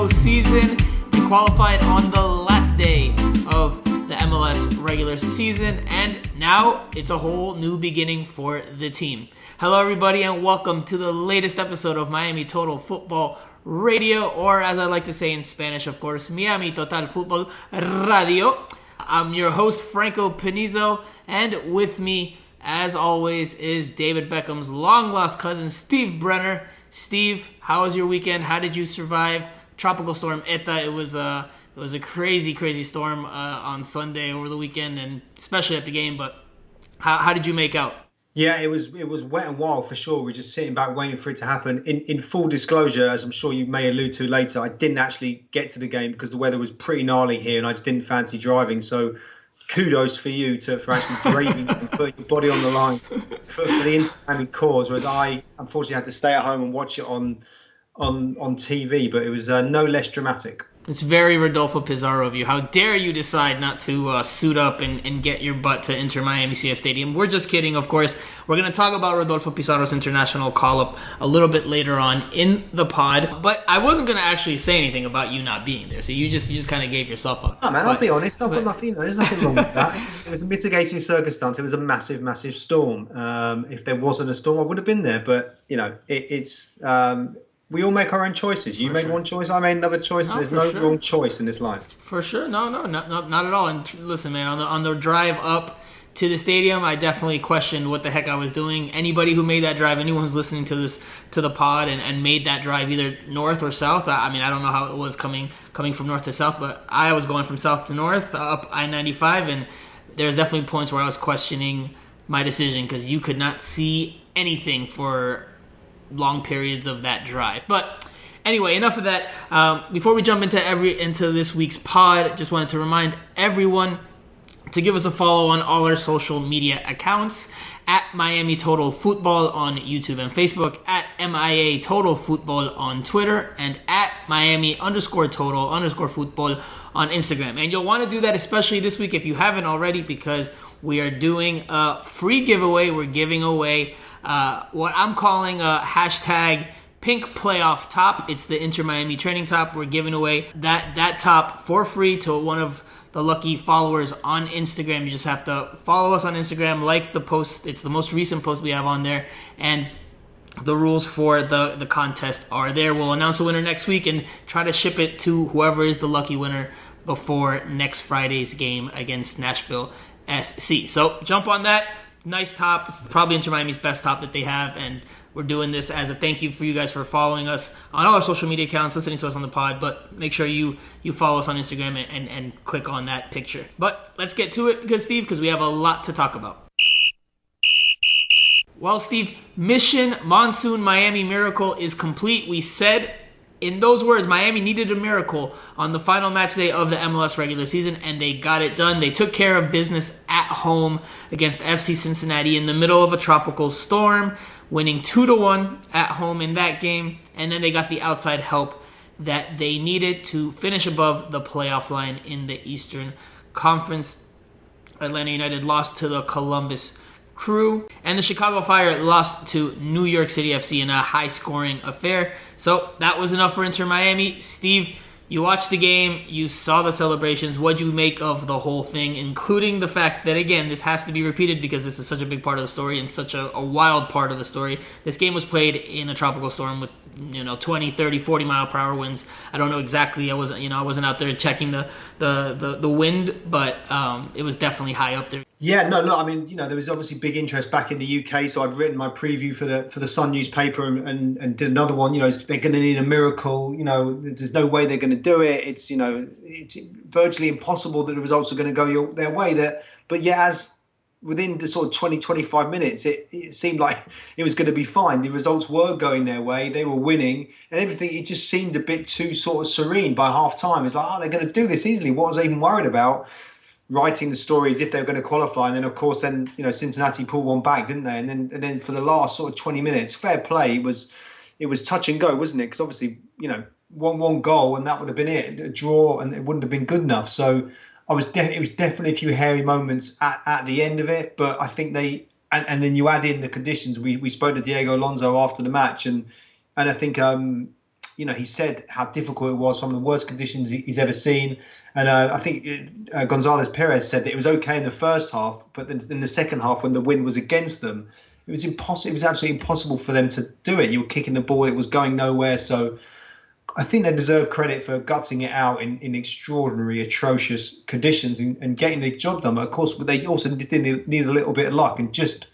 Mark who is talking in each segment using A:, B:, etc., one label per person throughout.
A: postseason. They qualified on the last day of the MLS regular season, and now it's a whole new beginning for the team. Hello, everybody, and welcome to the latest episode of Miami Total Football Radio, or as I like to say in Spanish, of course, Miami Total Football Radio. I'm your host, Franco Panizo, and with me, as always, is David Beckham's long-lost cousin, Steve Brenner. Steve, how was your weekend? How did you survive Tropical Storm Eta? It was a crazy storm on Sunday over the weekend, and especially at the game. But how did you make out?
B: Yeah, it was wet and wild for sure. We're just sitting back waiting for it to happen. In full disclosure, as I'm sure you may allude to later, I didn't actually get to the game because the weather was pretty gnarly here, and I just didn't fancy driving. So kudos for you for actually braving and putting your body on the line for the Inter cause, whereas I unfortunately had to stay at home and watch it on TV, but it was no less dramatic.
A: It's very Rodolfo Pizarro of you. How dare you decide not to suit up and get your butt to Inter Miami CF Stadium. We're just kidding, of course. We're going to talk about Rodolfo Pizarro's international call-up a little bit later on in the pod. But I wasn't going to actually say anything about you not being there. So you just kind of gave yourself up.
B: Oh, man, I'll be honest. I've got nothing. There's nothing wrong with that. It was a mitigating circumstance. It was a massive storm. If there wasn't a storm, I would have been there. But, it's... we all make our own choices. You made one choice, I made another choice. There's no wrong choice in this life. For sure.
A: No, not at all. And listen, man, on the drive up to the stadium, I definitely questioned what the heck I was doing. Anybody who made that drive, anyone who's listening to the pod and made that drive either north or south, I mean, I don't know how it was coming from north to south, but I was going from south to north up I-95, and there's definitely points where I was questioning my decision because you could not see anything for long periods of that drive. But anyway, enough of that. Before we jump into this week's pod, just wanted to remind everyone to give us a follow on all our social media accounts at Miami Total Football on YouTube and Facebook, at MIA Total Football on Twitter, and at Miami_Total_Football on Instagram. And you'll want to do that especially this week if you haven't already, because we are doing a free giveaway. We're giving away what I'm calling a hashtag pink playoff top. It's the Inter Miami training top. We're giving away that top for free to one of the lucky followers on Instagram. You just have to follow us on Instagram, like the post. It's the most recent post we have on there, and the rules for the contest are there. We'll announce the winner next week and try to ship it to whoever is the lucky winner before next Friday's game against Nashville SC. So jump on that. Nice top. It's probably Inter Miami's best top that they have, and we're doing this as a thank you for you guys for following us on all our social media accounts, listening to us on the pod, but make sure you follow us on Instagram and click on that picture. But let's get to it, because we have a lot to talk about. Well, Steve, Mission Monsoon Miami Miracle is complete. We said in those words, Miami needed a miracle on the final match day of the MLS regular season, and they got it done. They took care of business at home against FC Cincinnati in the middle of a tropical storm, winning 2-1 at home in that game, and then they got the outside help that they needed to finish above the playoff line in the Eastern Conference. Atlanta United lost to the Columbus Crew, and the Chicago Fire lost to New York City FC in a high-scoring affair. So that was enough for Inter Miami. Steve, you watched the game, you saw the celebrations. What'd you make of the whole thing, including the fact that, again, this has to be repeated because this is such a big part of the story and such a wild part of the story. This game was played in a tropical storm with 20, 30, 40 mile per hour winds. I don't know exactly. I wasn't out there checking the wind, but it was definitely high up there.
B: Yeah, no, look, I mean, there was obviously big interest back in the UK, so I'd written my preview for the Sun newspaper and did another one. They're going to need a miracle. There's no way they're going to do it. It's it's virtually impossible that the results are going to go their way. But yeah, as within the sort of 20, 25 minutes, it seemed like it was going to be fine. The results were going their way. They were winning, and everything. It just seemed a bit too sort of serene by half time. It's like, they're going to do this easily. What was I even worried about? Writing the stories if they were going to qualify, and then of course Cincinnati pulled one back, didn't they? And then for the last sort of 20 minutes, fair play, it was touch and go, wasn't it? Because obviously one goal and that would have been it, a draw, and it wouldn't have been good enough. So it was definitely a few hairy moments at the end of it, but I think and then you add in the conditions. We spoke to Diego Alonso after the match, and I think he said how difficult it was, some of the worst conditions he's ever seen. And I think Gonzalez Perez said that it was okay in the first half, but then in the second half, when the wind was against them, it was impossible. It was absolutely impossible for them to do it. You were kicking the ball, it was going nowhere. So I think they deserve credit for gutsing it out in extraordinary, atrocious conditions and getting the job done. But of course, they also did need a little bit of luck. And just,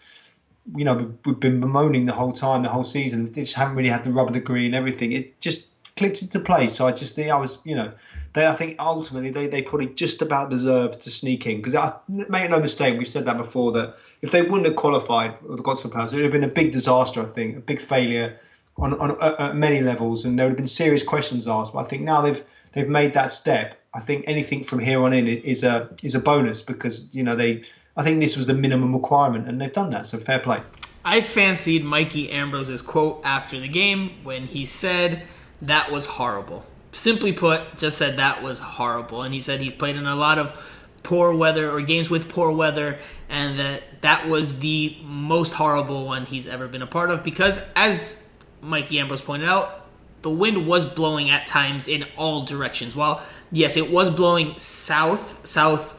B: we've been bemoaning the whole time, the whole season. They just haven't really had the rub of the green and everything. It just clicked into place. So I just think I think ultimately they probably just about deserved to sneak in. Because make no mistake, we've said that before, that if they wouldn't have qualified or got to the playoffs, it would have been a big disaster, I think, a big failure on many levels, and there would have been serious questions asked. But I think now they've made that step. I think anything from here on in is a bonus, because I think this was the minimum requirement, and they've done that. So fair play.
A: I fancied Mikey Ambrose's quote after the game when he said that was horrible. Simply put, just said that was horrible. And he said he's played in a lot of poor weather or games with poor weather, and that was the most horrible one he's ever been a part of, because as Mikey Ambrose pointed out, the wind was blowing at times in all directions. While, yes, it was blowing southwest,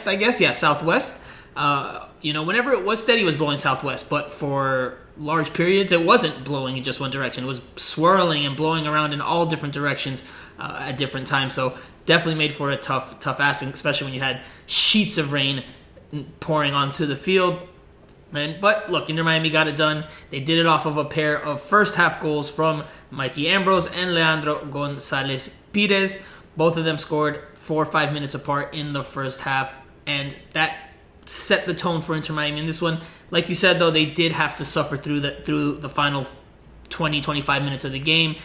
A: I guess. Yeah, southwest. Whenever it was steady, it was blowing southwest. But for large periods, it wasn't blowing in just one direction. It was swirling and blowing around in all different directions at different times. So definitely made for a tough ask, especially when you had sheets of rain pouring onto the field. But look, Inter Miami got it done. They did it off of a pair of first half goals from Mikey Ambrose and Leandro Gonzalez Pires. Both of them scored 4 or 5 minutes apart in the first half, and that set the tone for Inter Miami in this one. Like you said, though, they did have to suffer through the final 20-25 minutes of the game.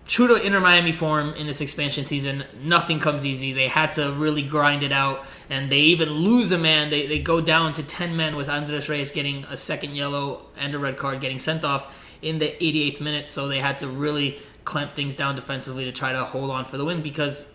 A: True to Inter Miami form in this expansion season, nothing comes easy. They had to really grind it out, and they even lose a man. They go down to 10 men with Andres Reyes getting a second yellow and a red card, getting sent off in the 88th minute. So they had to really clamp things down defensively to try to hold on for the win, because,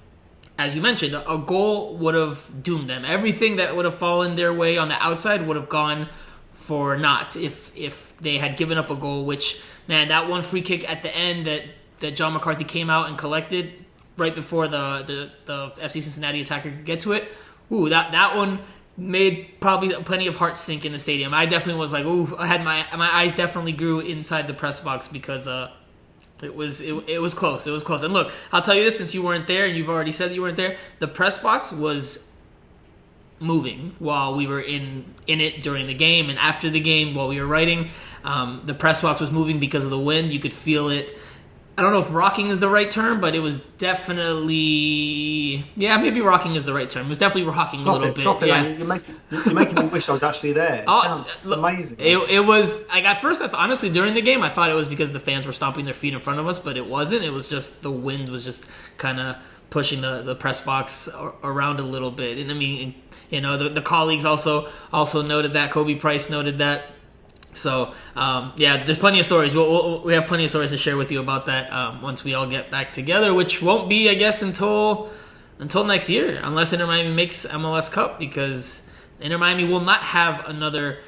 A: as you mentioned, a goal would have doomed them. Everything that would have fallen their way on the outside would have gone for naught if they had given up a goal, which, man, that one free kick at the end that John McCarthy came out and collected right before the FC Cincinnati attacker could get to it. Ooh, that one made probably plenty of hearts sink in the stadium. I definitely was like, ooh, I had my eyes definitely grew inside the press box, because it was close. It was close. And look, I'll tell you this, since you weren't there and you've already said that you weren't there, the press box was moving while we were in it during the game, and after the game while we were writing. The press box was moving because of the wind. You could feel it. I don't know if rocking is the right term, but it was definitely... Yeah, maybe rocking is the right term. It was definitely rocking a little bit.
B: Stop it.
A: Yeah.
B: You're making me wish I was actually there. It sounds amazing.
A: It was... At first, honestly, during the game, I thought it was because the fans were stomping their feet in front of us, but it wasn't. It was just the wind was just kind of pushing the press box around a little bit. And I mean, the colleagues also noted that. Kobe Price noted that. So, there's plenty of stories. We have plenty of stories to share with you about that once we all get back together, which won't be, I guess, until next year, unless Inter Miami makes MLS Cup, because Inter Miami will not have another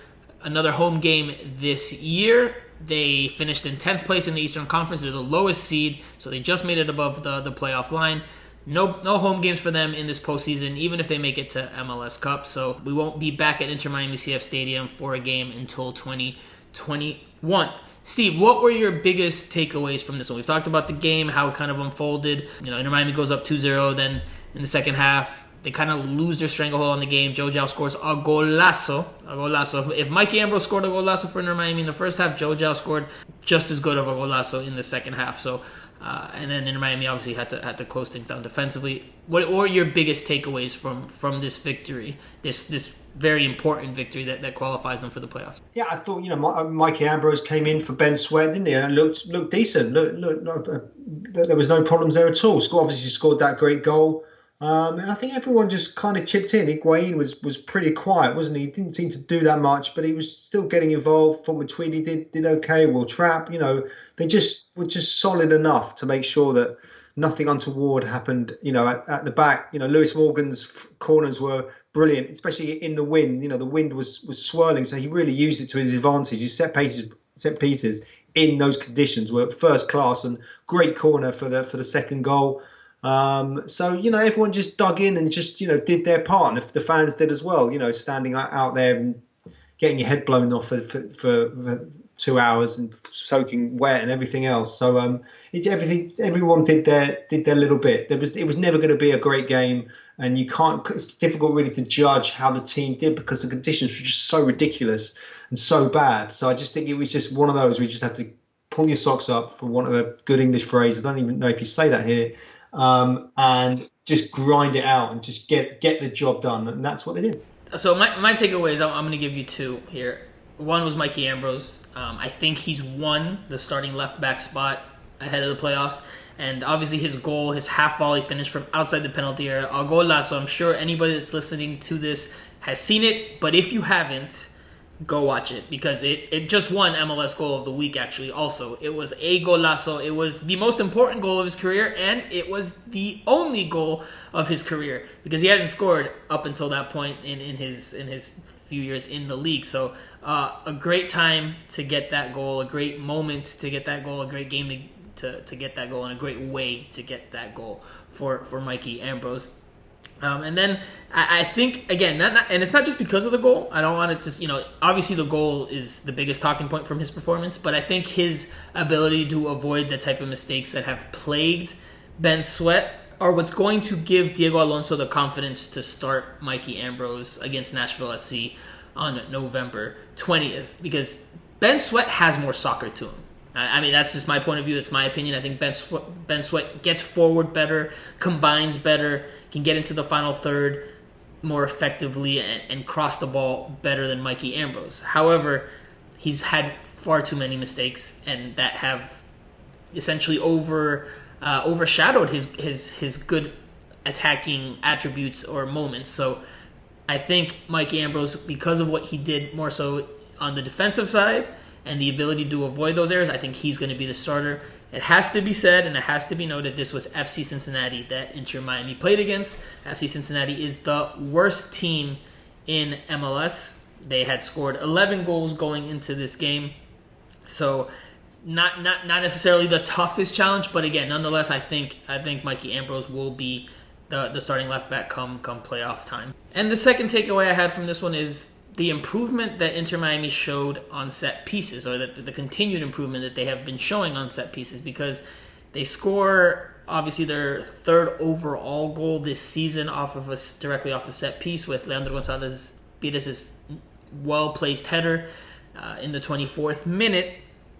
A: home game this year. They finished in 10th place in the Eastern Conference. They're the lowest seed, so they just made it above the playoff line. No home games for them in this postseason, even if they make it to MLS Cup. So we won't be back at Inter Miami CF Stadium for a game until 2021. Steve, what were your biggest takeaways from this one? We've talked about the game, how it kind of unfolded. Inter Miami goes up 2-0, then in the second half, they kind of lose their stranglehold on the game. João scores a golazo. If Mikey Ambrose scored a golazo for Inter Miami in the first half, João scored just as good of a golazo in the second half. So, and then Inter Miami obviously had to close things down defensively. What were your biggest takeaways from this victory? This very important victory that qualifies them for the playoffs.
B: Yeah, I thought Mikey Ambrose came in for Ben Sweat, didn't he? And looked decent. There was no problems there at all. Obviously scored that great goal. And I think everyone just kind of chipped in. Higuain was pretty quiet, wasn't he? He didn't seem to do that much, but he was still getting involved. Thought Matuidi did okay. Will Trapp, they just were just solid enough to make sure that nothing untoward happened, at the back. Lewis Morgan's corners were brilliant, especially in the wind. The wind was swirling, so he really used it to his advantage. His set set pieces in those conditions were first class, and great corner for the second goal. So, everyone just dug in and just, did their part. And the fans did as well, standing out there and getting your head blown off for 2 hours and soaking wet and everything else. So it's everything. Everyone did their little bit. It was never going to be a great game, and it's difficult really to judge how the team did because the conditions were just so ridiculous and so bad. So I just think it was just one of those where you just had to pull your socks up, for want of a good English phrase. I don't even know if you say that here. And just grind it out and just get the job done, and that's what they did.
A: So my takeaways, I'm going to give you two here. One was Mikey Ambrose. I think he's won the starting left back spot ahead of the playoffs, and obviously his goal, his half volley finish from outside the penalty area, a golazo. I'm sure anybody that's listening to this has seen it, but if you haven't, go watch it, because it just won MLS Goal of the Week, actually. Also, it was a golazo. It was the most important goal of his career, and it was the only goal of his career, because he hadn't scored up until that point in his few years in the league. So a great time to get that goal, a great moment to get that goal, a great game to get that goal, and a great way to get that goal for Mikey Ambrose. And then I think, again, and it's not just because of the goal. I don't want to just, obviously the goal is the biggest talking point from his performance, but I think his ability to avoid the type of mistakes that have plagued Ben Sweat are what's going to give Diego Alonso the confidence to start Mikey Ambrose against Nashville SC on November 20th, because Ben Sweat has more soccer to him. I mean, that's just my point of view. That's my opinion. I think Ben Sweat gets forward better, combines better, can get into the final third more effectively, and cross the ball better than Mikey Ambrose. However, he's had far too many mistakes, and that have essentially overshadowed his good attacking attributes or moments. So I think Mikey Ambrose, because of what he did more so on the defensive side and the ability to avoid those errors, I think he's going to be the starter. It has to be said, and it has to be noted, this was FC Cincinnati that Inter Miami played against. FC Cincinnati is the worst team in MLS. They had scored 11 goals going into this game. So not necessarily the toughest challenge, but again, nonetheless, I think Mikey Ambrose will be the starting left back come playoff time. And the second takeaway I had from this one is the improvement that Inter Miami showed on set pieces, or the continued improvement that they have been showing on set pieces, because they score obviously their third overall goal this season directly off a set piece with Leandro Gonzalez Pires' well-placed header in the 24th minute.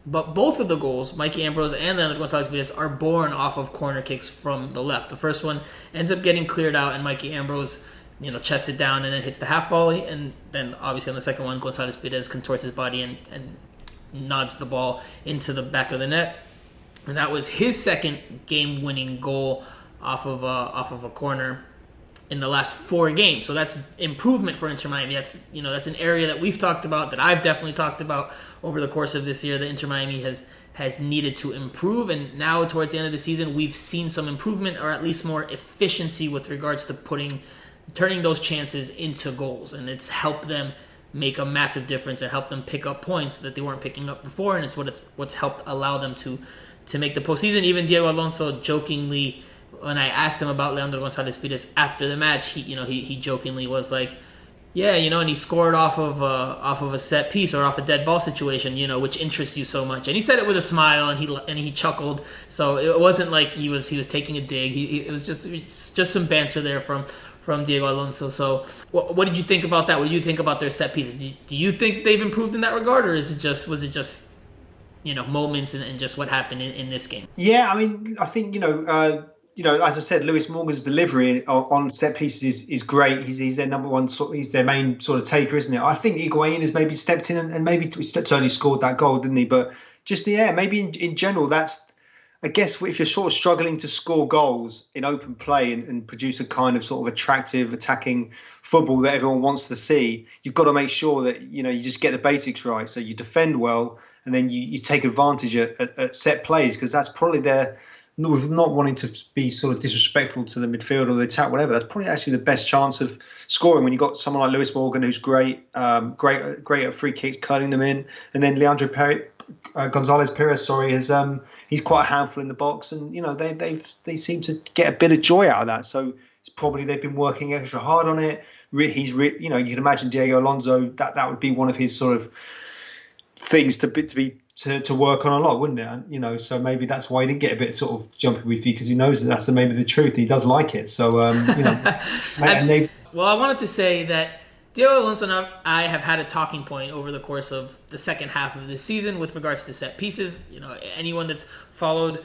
A: But both of the goals, Mikey Ambrose and Leandro Gonzalez Pires, are born off of corner kicks from the left. The first one ends up getting cleared out, and Mikey Ambrose chests it down and then hits the half volley. And then obviously on the second one, Gonzalez Pires contorts his body and nods the ball into the back of the net. And that was his second game-winning goal off of a corner in the last 4 games. So that's improvement for Inter Miami. That's an area that we've talked about, that I've definitely talked about over the course of this year, that Inter Miami has needed to improve. And now towards the end of the season, we've seen some improvement, or at least more efficiency with regards to turning those chances into goals. And it's helped them make a massive difference and help them pick up points that they weren't picking up before. And it's what's helped allow them to make the postseason. Even Diego Alonso jokingly, when I asked him about Leandro Gonzalez Pires after the match, he jokingly was like, yeah, and he scored off of a set piece or off a dead ball situation, which interests you so much. And he said it with a smile, and he chuckled. So it wasn't like he was taking a dig. It was just some banter there from Diego Alonso. So what did you think about that? What do you think about their set pieces? Do you think they've improved in that regard, or was it just moments and just what happened in this game?
B: Yeah, I mean, I think as I said, Lewis Morgan's delivery on set pieces is great. He's their number one, he's their main sort of taker, isn't it? I think Higuain has maybe stepped in and maybe only scored that goal, didn't he? But just maybe in general, that's, I guess, if you're sort of struggling to score goals in open play and produce a kind of sort of attractive attacking football that everyone wants to see, you've got to make sure that you just get the basics right. So you defend well, and then you take advantage at set plays, because that's probably not wanting to be sort of disrespectful to the midfield or the attack, whatever. That's probably actually the best chance of scoring when you've got someone like Lewis Morgan, who's great at free kicks, curling them in, and then Leandro Gonzalez Perez, has he's quite a handful in the box, and they seem to get a bit of joy out of that. So it's probably they've been working extra hard on it. You can imagine Diego Alonso, that would be one of his sort of things to work on a lot, wouldn't it? So maybe that's why he didn't get a bit sort of jumpy with you, because he knows that's maybe the truth. He does like it. So
A: well, I wanted to say that Diego Alonso and I have had a talking point over the course of the second half of this season with regards to set pieces. Anyone that's followed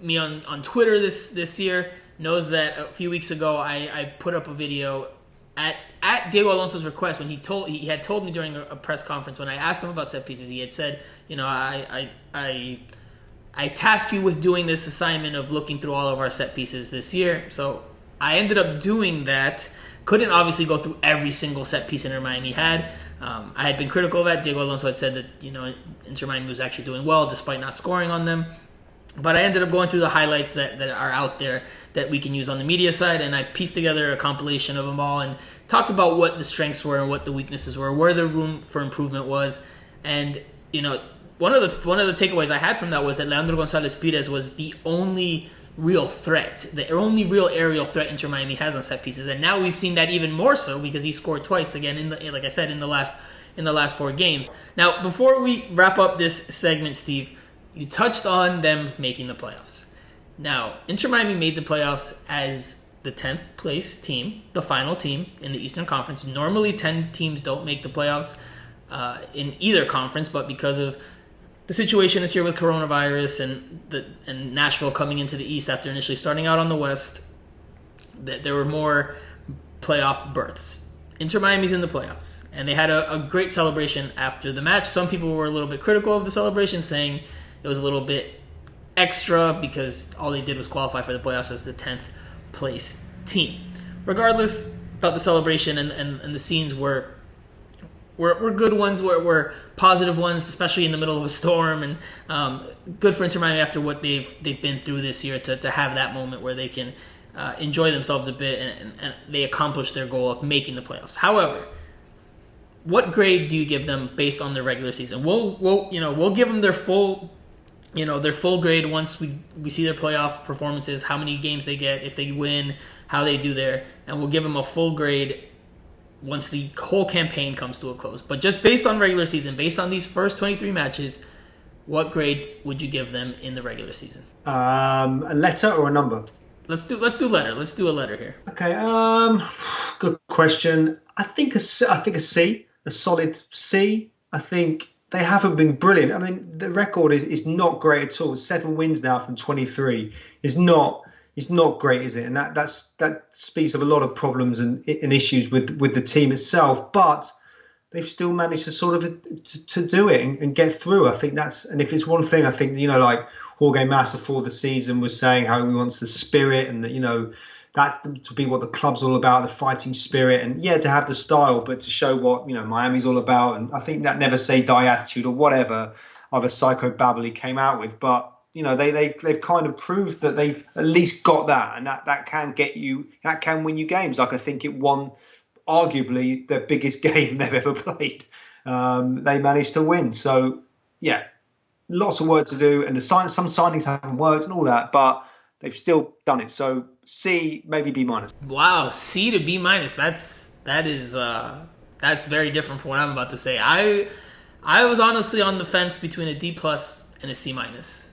A: me on Twitter this year knows that a few weeks ago I put up a video at Diego Alonso's request when he had told me during a press conference when I asked him about set pieces. He had said, I task you with doing this assignment of looking through all of our set pieces this year. So I ended up doing that. Couldn't obviously go through every single set piece Inter Miami had. I had been critical of that. Diego Alonso had said that Inter Miami was actually doing well despite not scoring on them. But I ended up going through the highlights that are out there that we can use on the media side, and I pieced together a compilation of them all and talked about what the strengths were and what the weaknesses were, where the room for improvement was. And one of the takeaways I had from that was that Leandro Gonzalez Pires was the only real threat, the only real aerial threat Inter Miami has on set pieces, and now we've seen that even more so because he scored twice again like I said in the last 4 games. Now, before we wrap up this segment, Steve, you touched on them making the playoffs. Now, Inter Miami made the playoffs as the 10th place team, the final team in the Eastern Conference. Normally, 10 teams don't make the playoffs in either conference, but because of the situation this year with coronavirus and Nashville coming into the East after initially starting out on the West, there were more playoff berths. Inter Miami's in the playoffs, and they had a great celebration after the match. Some people were a little bit critical of the celebration, saying it was a little bit extra because all they did was qualify for the playoffs as the 10th place team. Regardless, thought the celebration and the scenes were good ones, were positive ones, especially in the middle of a storm, and good for Inter Miami after what they've been through this year to have that moment where they can enjoy themselves a bit and they accomplish their goal of making the playoffs. However, what grade do you give them based on their regular season? We'll give them their full grade once we see their playoff performances, how many games they get, if they win, how they do there, and we'll give them a full grade once the whole campaign comes to a close. But just based on regular season, based on these first 23 matches, what grade would you give them in the regular season?
B: A letter or a number?
A: Let's do letter. Let's do a letter here.
B: Okay. Good question. I think a C, a solid C. I think they haven't been brilliant. I mean, the record is not great at all. 7 wins now from 23 is not great, is it? And that speaks of a lot of problems and issues with the team itself. But they've still managed to sort of to do it and get through. I think and if it's one thing, I think like Jorge Massa before the season was saying how he wants the spirit and that that to be what the club's all about, the fighting spirit, and to have the style, but to show what Miami's all about. And I think that never say die attitude or whatever other psychobabble he came out with, but they've kind of proved that they've at least got that, and that can win you games. Like I think it won arguably the biggest game they've ever played. They managed to win. So lots of work to do, and some signings haven't worked and all that, but they've still done it. So C, maybe B minus.
A: Wow, C to B minus. That's very different from what I'm about to say. I was honestly on the fence between a D plus and a C minus,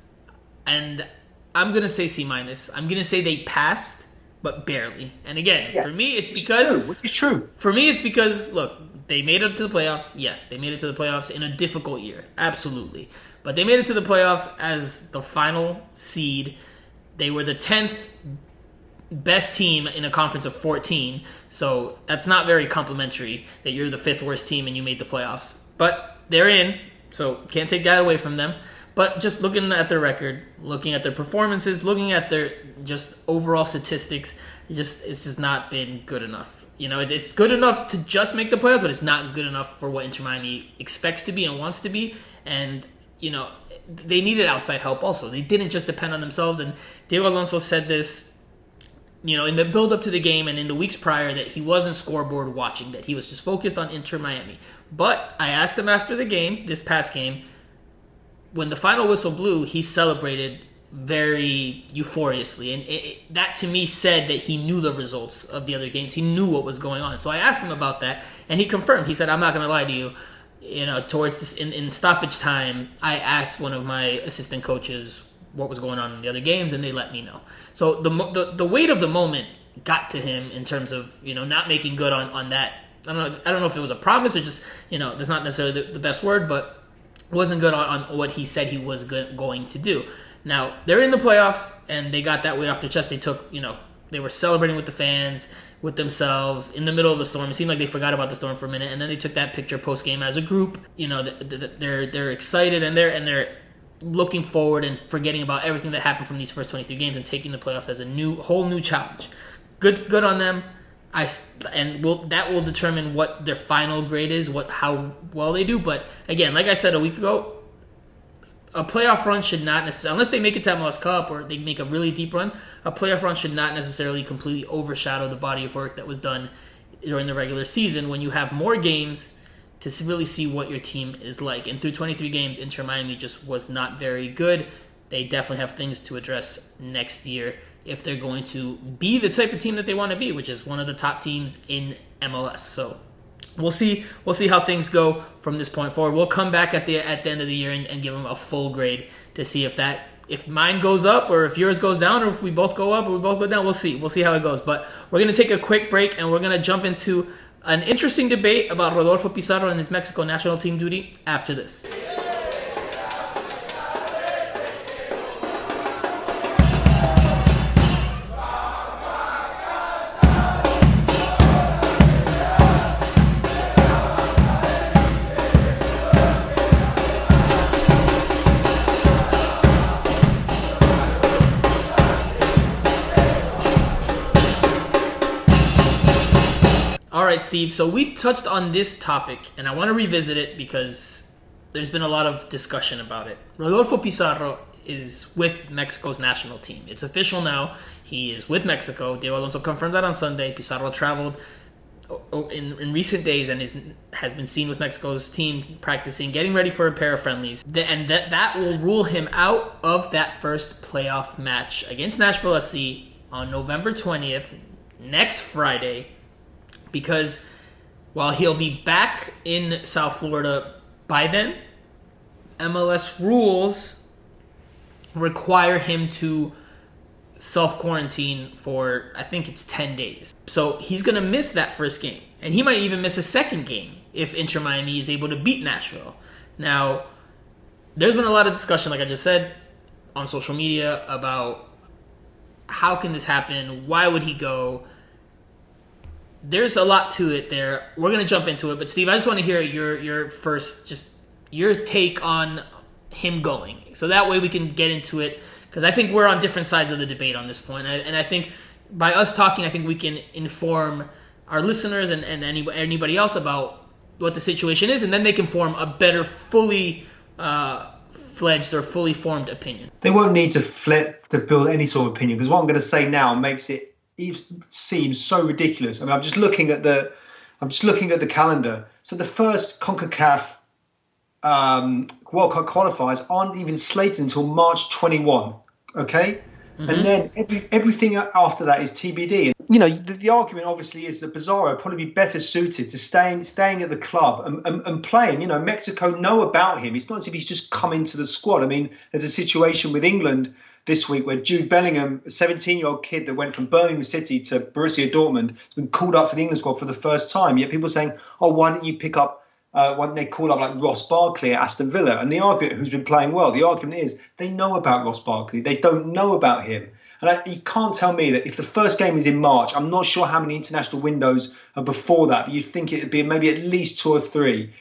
A: and I'm gonna say C minus. I'm gonna say they passed, but barely. And again, for me, it's because
B: which is true.
A: For me, it's because look, they made it to the playoffs. Yes, they made it to the playoffs in a difficult year, absolutely. But they made it to the playoffs as the final seed. They were the 10th best team in a conference of 14, so that's not very complimentary that you're the 5th worst team and you made the playoffs. But they're in, so can't take that away from them. But just looking at their record, looking at their performances, looking at their just overall statistics, it's just not been good enough. It's good enough to just make the playoffs, but it's not good enough for what Inter Miami expects to be and wants to be. And they needed outside help also. They didn't just depend on themselves. And Diego Alonso said this, in the build-up to the game and in the weeks prior, that he wasn't scoreboard watching, that he was just focused on Inter Miami. But I asked him after the game, this past game, when the final whistle blew, he celebrated very euphoriously. And that to me said that he knew the results of the other games. He knew what was going on. So I asked him about that, and he confirmed. He said, I'm not going to lie to you. Towards this, in stoppage time, I asked one of my assistant coaches what was going on in the other games, and they let me know. So the weight of the moment got to him in terms of not making good on that. I don't know if it was a promise or just that's not necessarily the best word, but wasn't good on what he said he was going to do. Now they're in the playoffs and they got that weight off their chest. They took they were celebrating with the fans, with themselves in the middle of the storm. It seemed like they forgot about the storm for a minute, and then they took that picture post game as a group. They're excited and they're looking forward and forgetting about everything that happened from these first 23 games and taking the playoffs as a whole new challenge. Good on them. That will determine what their final grade is, how well they do. But again, like I said a week ago, a playoff run should not necessarily, unless they make it to MLS Cup or they make a really deep run, a playoff run should not necessarily completely overshadow the body of work that was done during the regular season when you have more games to really see what your team is like. And through 23 games, Inter Miami just was not very good. They definitely have things to address next year if they're going to be the type of team that they want to be, which is one of the top teams in MLS. So we'll see how things go from this point forward. We'll come back at the end of the year and give them a full grade to see if mine goes up or if yours goes down or if we both go up or we both go down. We'll see how it goes. But we're going to take a quick break and we're going to jump into an interesting debate about Rodolfo Pizarro and his Mexico national team duty after this. All right, Steve, so we touched on this topic, and I want to revisit it because there's been a lot of discussion about it. Rodolfo Pizarro is with Mexico's national team. It's official now. He is with Mexico. Diego Alonso confirmed that on Sunday. Pizarro traveled in recent days and has been seen with Mexico's team practicing, getting ready for a pair of friendlies. And that will rule him out of that first playoff match against Nashville SC on November 20th, next Friday, because while he'll be back in South Florida by then, MLS rules require him to self-quarantine for, I think it's 10 days. So he's going to miss that first game. And he might even miss a second game if Inter Miami is able to beat Nashville. Now, there's been a lot of discussion, like I just said, on social media about how can this happen? Why would he go? There's a lot to it there. We're going to jump into it. But, Steve, I just want to hear your first, just your take on him going. So that way we can get into it. Because I think we're on different sides of the debate on this point. And I think by us talking, I think we can inform our listeners and anybody else about what the situation is. And then they can form a better, fully fledged or fully formed opinion.
B: They won't need to build any sort of opinion. Because what I'm going to say now makes it seems so ridiculous. I mean, I'm just looking at the calendar. So the first CONCACAF World Cup qualifiers aren't even slated until March 21. Okay, and then everything after that is TBD. You know, the argument obviously is that Pizarro would probably be better suited to staying at the club and playing. You know, Mexico know about him. It's not as if he's just come into the squad. I mean, there's a situation with England this week where Jude Bellingham, a 17-year-old kid that went from Birmingham City to Borussia Dortmund, has been called up for the England squad for the first time. Yet people are saying, oh, why don't you pick up, why don't they call up like Ross Barkley at Aston Villa? And the argument, who's been playing well, the argument is they know about Ross Barkley. They don't know about him. And you can't tell me that if the first game is in March, I'm not sure how many international windows are before that, but you'd think it would be maybe at least 2 or 3.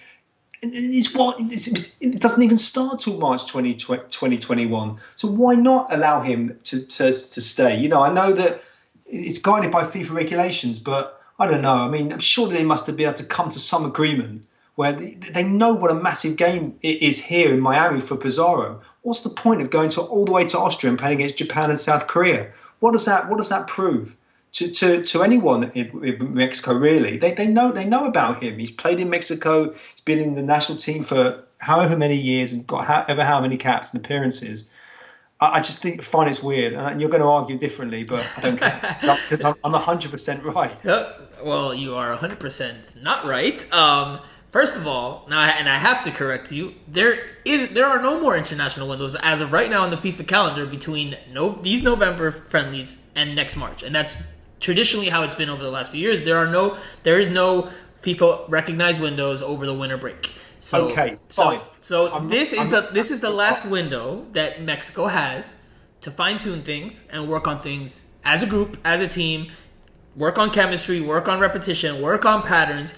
B: It doesn't even start till March 2021. So why not allow him to stay? You know, I know that it's guided by FIFA regulations, but I don't know. I mean, I'm sure they must have been able to come to some agreement where they know what a massive game it is here in Miami for Pizarro. What's the point of going all the way to Austria and playing against Japan and South Korea? What does that prove? to anyone in Mexico, really. They know about him. He's played in Mexico. He's been in the national team for however many years and got how many caps and appearances. I just find it's weird, and you're going to argue differently, but I don't care because I'm 100% right.
A: Well, you are 100% not right. First of all, now and I have to correct you. There are no more international windows as of right now on the FIFA calendar between these November friendlies and next March, and that's traditionally how it's been over the last few years. There is no FIFA recognized windows over the winter break. So,
B: okay, fine.
A: So this is the last window that Mexico has to fine tune things and work on things as a group, as a team, work on chemistry, work on repetition, work on patterns.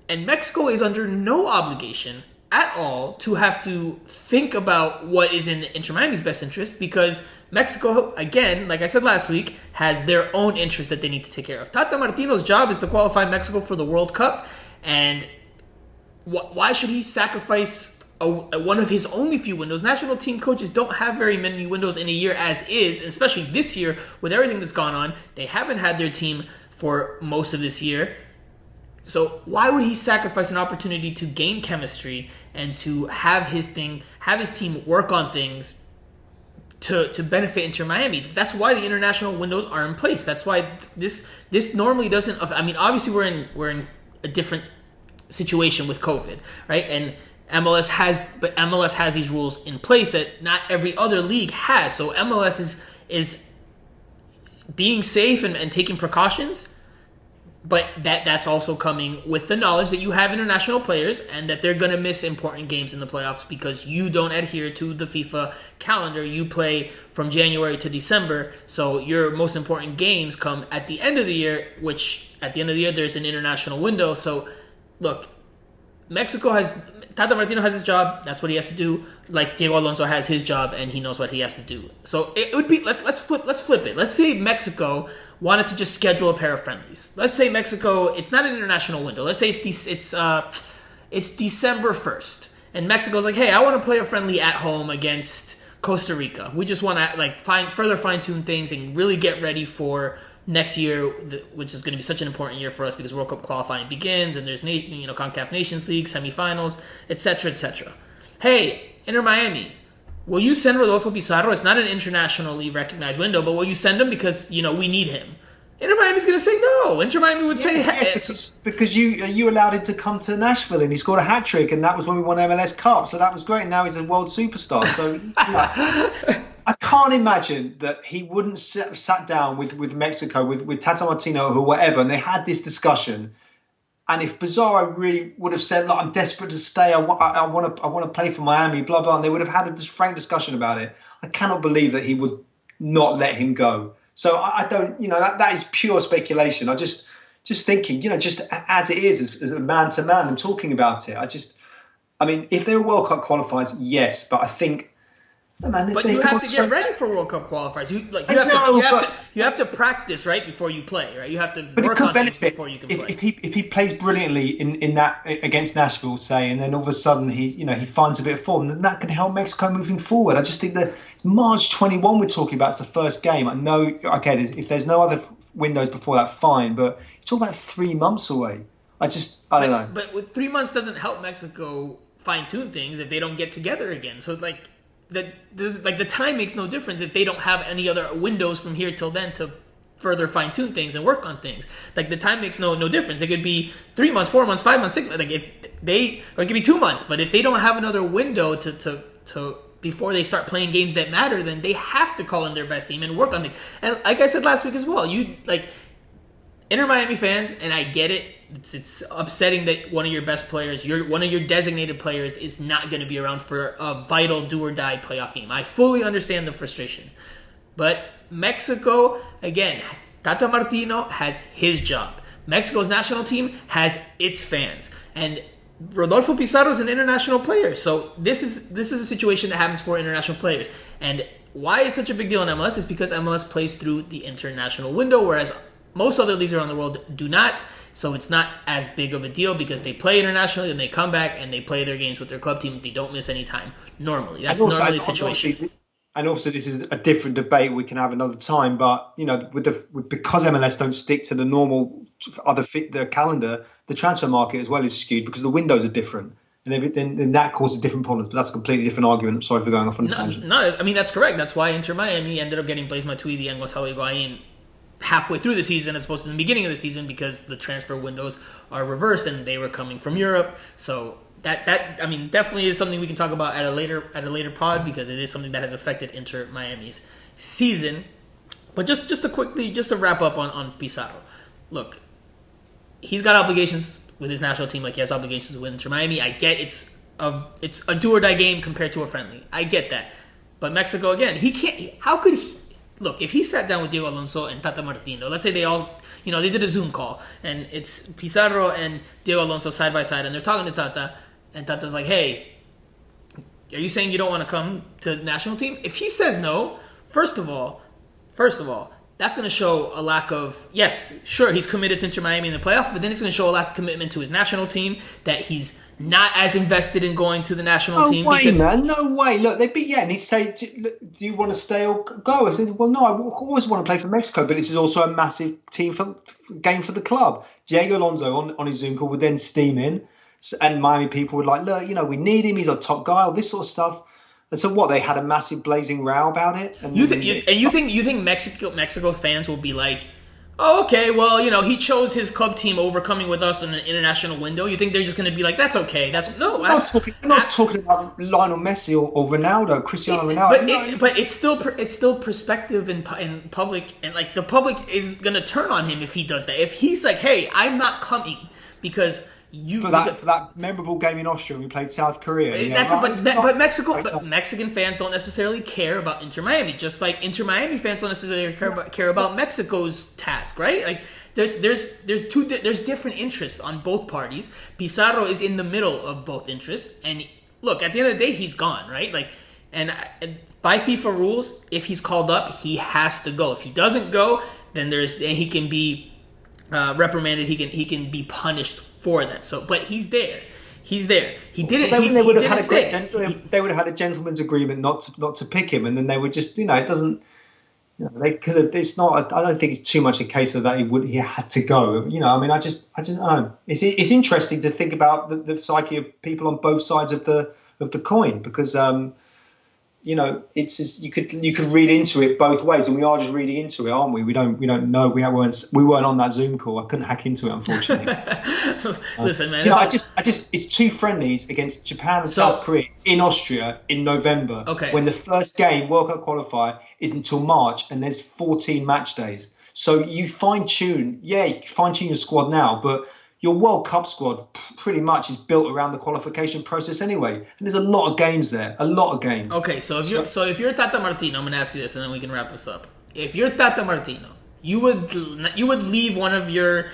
A: And Mexico is under no obligation at all to have to think about what is in Inter Miami's best interest, because Mexico, again, like I said last week, has their own interest that they need to take care of. Tata Martino's job is to qualify Mexico for the World Cup, and why should he sacrifice one of his only few windows? National team coaches don't have very many windows in a year as is, and especially this year with everything that's gone on. They haven't had their team for most of this year. So why would he sacrifice an opportunity to gain chemistry and to have his team work on things to benefit Inter Miami? That's why the international windows are in place. That's why this normally doesn't. I mean, obviously we're in a different situation with COVID, right? And MLS has these rules in place that not every other league has. So MLS is being safe and taking precautions, but that's also coming with the knowledge that you have international players and that they're going to miss important games in the playoffs because you don't adhere to the FIFA calendar. You play from January to December, so your most important games come at the end of the year, which at the end of the year there's an international window. So look, Tata Martino has his job. That's what he has to do. Like Diego Alonso has his job, and he knows what he has to do. So it would be let's flip it. Let's say Mexico wanted to just schedule a pair of friendlies. Let's say Mexico. It's not an international window. Let's say it's December 1st, and Mexico's like, hey, I want to play a friendly at home against Costa Rica. We just want to further fine tune things and really get ready for next year, which is going to be such an important year for us because World Cup qualifying begins and there's CONCACAF Nations League, semifinals, etc., etc. Hey, Inter Miami, will you send Rodolfo Pizarro? It's not an internationally recognized window, but will you send him because we need him? Inter Miami's going to say no. Inter Miami would say
B: because you allowed him to come to Nashville and he scored a hat trick, and that was when we won MLS Cup, so that was great. Now he's a world superstar. So I can't imagine that he wouldn't sat down with Mexico, with Tata Martino or whatever, and they had this discussion. And if Pizarro really would have said, "Look, I'm desperate to stay. I want to play for Miami," blah blah, and they would have had a frank discussion about it. I cannot believe that he would not let him go. So I don't, that is pure speculation. I just thinking, just as it is, as a man to man, and talking about it. I mean, if they were World Cup qualifiers, yes, but I think. Man,
A: but you have to get ready for World Cup qualifiers. You have to practice right before you play, right? You have to work on things before you can play.
B: If he plays brilliantly in that against Nashville, say, and then all of a sudden he finds a bit of form, then that can help Mexico moving forward. I just think that it's March 21 we're talking about. It's the first game. I know. Okay, if there's no other windows before that, fine. But you're talking about 3 months away. I don't know.
A: But with 3 months doesn't help Mexico fine tune things if they don't get together again. So the time makes no difference if they don't have any other windows from here till then to further fine tune things and work on things. Like the time makes no difference. It could be 3 months, 4 months, 5 months, 6 months. Or it could be 2 months. But if they don't have another window to before they start playing games that matter, then they have to call in their best team and work on things. And like I said last week as well, Inter Miami fans, and I get it. It's upsetting that one of your best players, one of your designated players, is not going to be around for a vital do-or-die playoff game. I fully understand the frustration. But Mexico, again, Tata Martino has his job. Mexico's national team has its fans. And Rodolfo Pizarro is an international player. So this is a situation that happens for international players. And why it's such a big deal in MLS is because MLS plays through the international window, whereas most other leagues around the world do not, so it's not as big of a deal because they play internationally and they come back and they play their games with their club team. They don't miss any time normally. That's normally the situation.
B: and obviously this is a different debate we can have another time. But because MLS don't stick to the normal the calendar, the transfer market as well is skewed because the windows are different. And everything, and that causes different problems. But that's a completely different argument. I'm sorry for going off on a tangent.
A: No, I mean, that's correct. That's why Inter Miami ended up getting Blaise Matuidi and Gonzalo Higuain halfway through the season as opposed to the beginning of the season because the transfer windows are reversed and they were coming from Europe. So that I mean, definitely is something we can talk about at a later pod because it is something that has affected Inter Miami's season. But just to wrap up on Pizarro. Look, he's got obligations with his national team like he has obligations with Inter Miami. I get it's a do or die game compared to a friendly. I get that. But Mexico, again, he can't... How could he... Look, if he sat down with Diego Alonso and Tata Martino, let's say they all... they did a Zoom call, and it's Pizarro and Diego Alonso side by side, and they're talking to Tata, and Tata's like, hey, are you saying you don't want to come to the national team? If he says no, first of all, that's going to show a lack of... Yes, sure, he's committed to Inter Miami in the playoff, but then it's going to show a lack of commitment to his national team, that he's not as invested in going to the national team.
B: No way, man. No way. Look, they'd be... and he'd say, do you want to stay or go? I said, well, no, I always want to play for Mexico, but this is also a massive game for the club. Diego Alonso on his Zoom call would then steam in, and Miami people would like, look, we need him, he's our top guy, all this sort of stuff. And so what? They had a massive blazing row about it. And you
A: think Mexico fans will be like, oh, okay, well, he chose his club team over coming with us in an international window. You think they're just going to be like, that's okay? They're not talking about Lionel Messi or Ronaldo, Cristiano Ronaldo. But it's still perspective in public, and like the public is going to turn on him if he does that. If he's like, hey, I'm not coming because. For
B: that memorable game in Austria, we played South Korea.
A: But Mexican fans don't necessarily care about Inter Miami, just like Inter Miami fans don't necessarily care about Mexico's task, right? Like there's different interests on both parties. Pizarro is in the middle of both interests, and look, at the end of the day, he's gone, right? Like, and by FIFA rules, if he's called up, he has to go. If he doesn't go, then he can be reprimanded. He can be punished for that. So, but he's there. He did it.
B: They would have had a gentleman's agreement not to pick him, and then they would just, it doesn't. They could have. It's not. I don't think it's too much a case of that he had to go. I just don't know. It's interesting to think about the psyche of people on both sides of the coin because. It's just, you could read into it both ways, and we are just reading into it, aren't we? We don't know. We weren't on that Zoom call. I couldn't hack into it, unfortunately.
A: Listen, man.
B: It's two friendlies against Japan and South Korea in Austria in November.
A: Okay.
B: When the first game, World Cup qualifier, is until March, and there's 14 match days. So you fine tune your squad now, but your World Cup squad pretty much is built around the qualification process anyway. And there's a lot of games there. A lot of games.
A: Okay, so if you're Tata Martino, I'm going to ask you this and then we can wrap this up. If you're Tata Martino, you would leave one of your...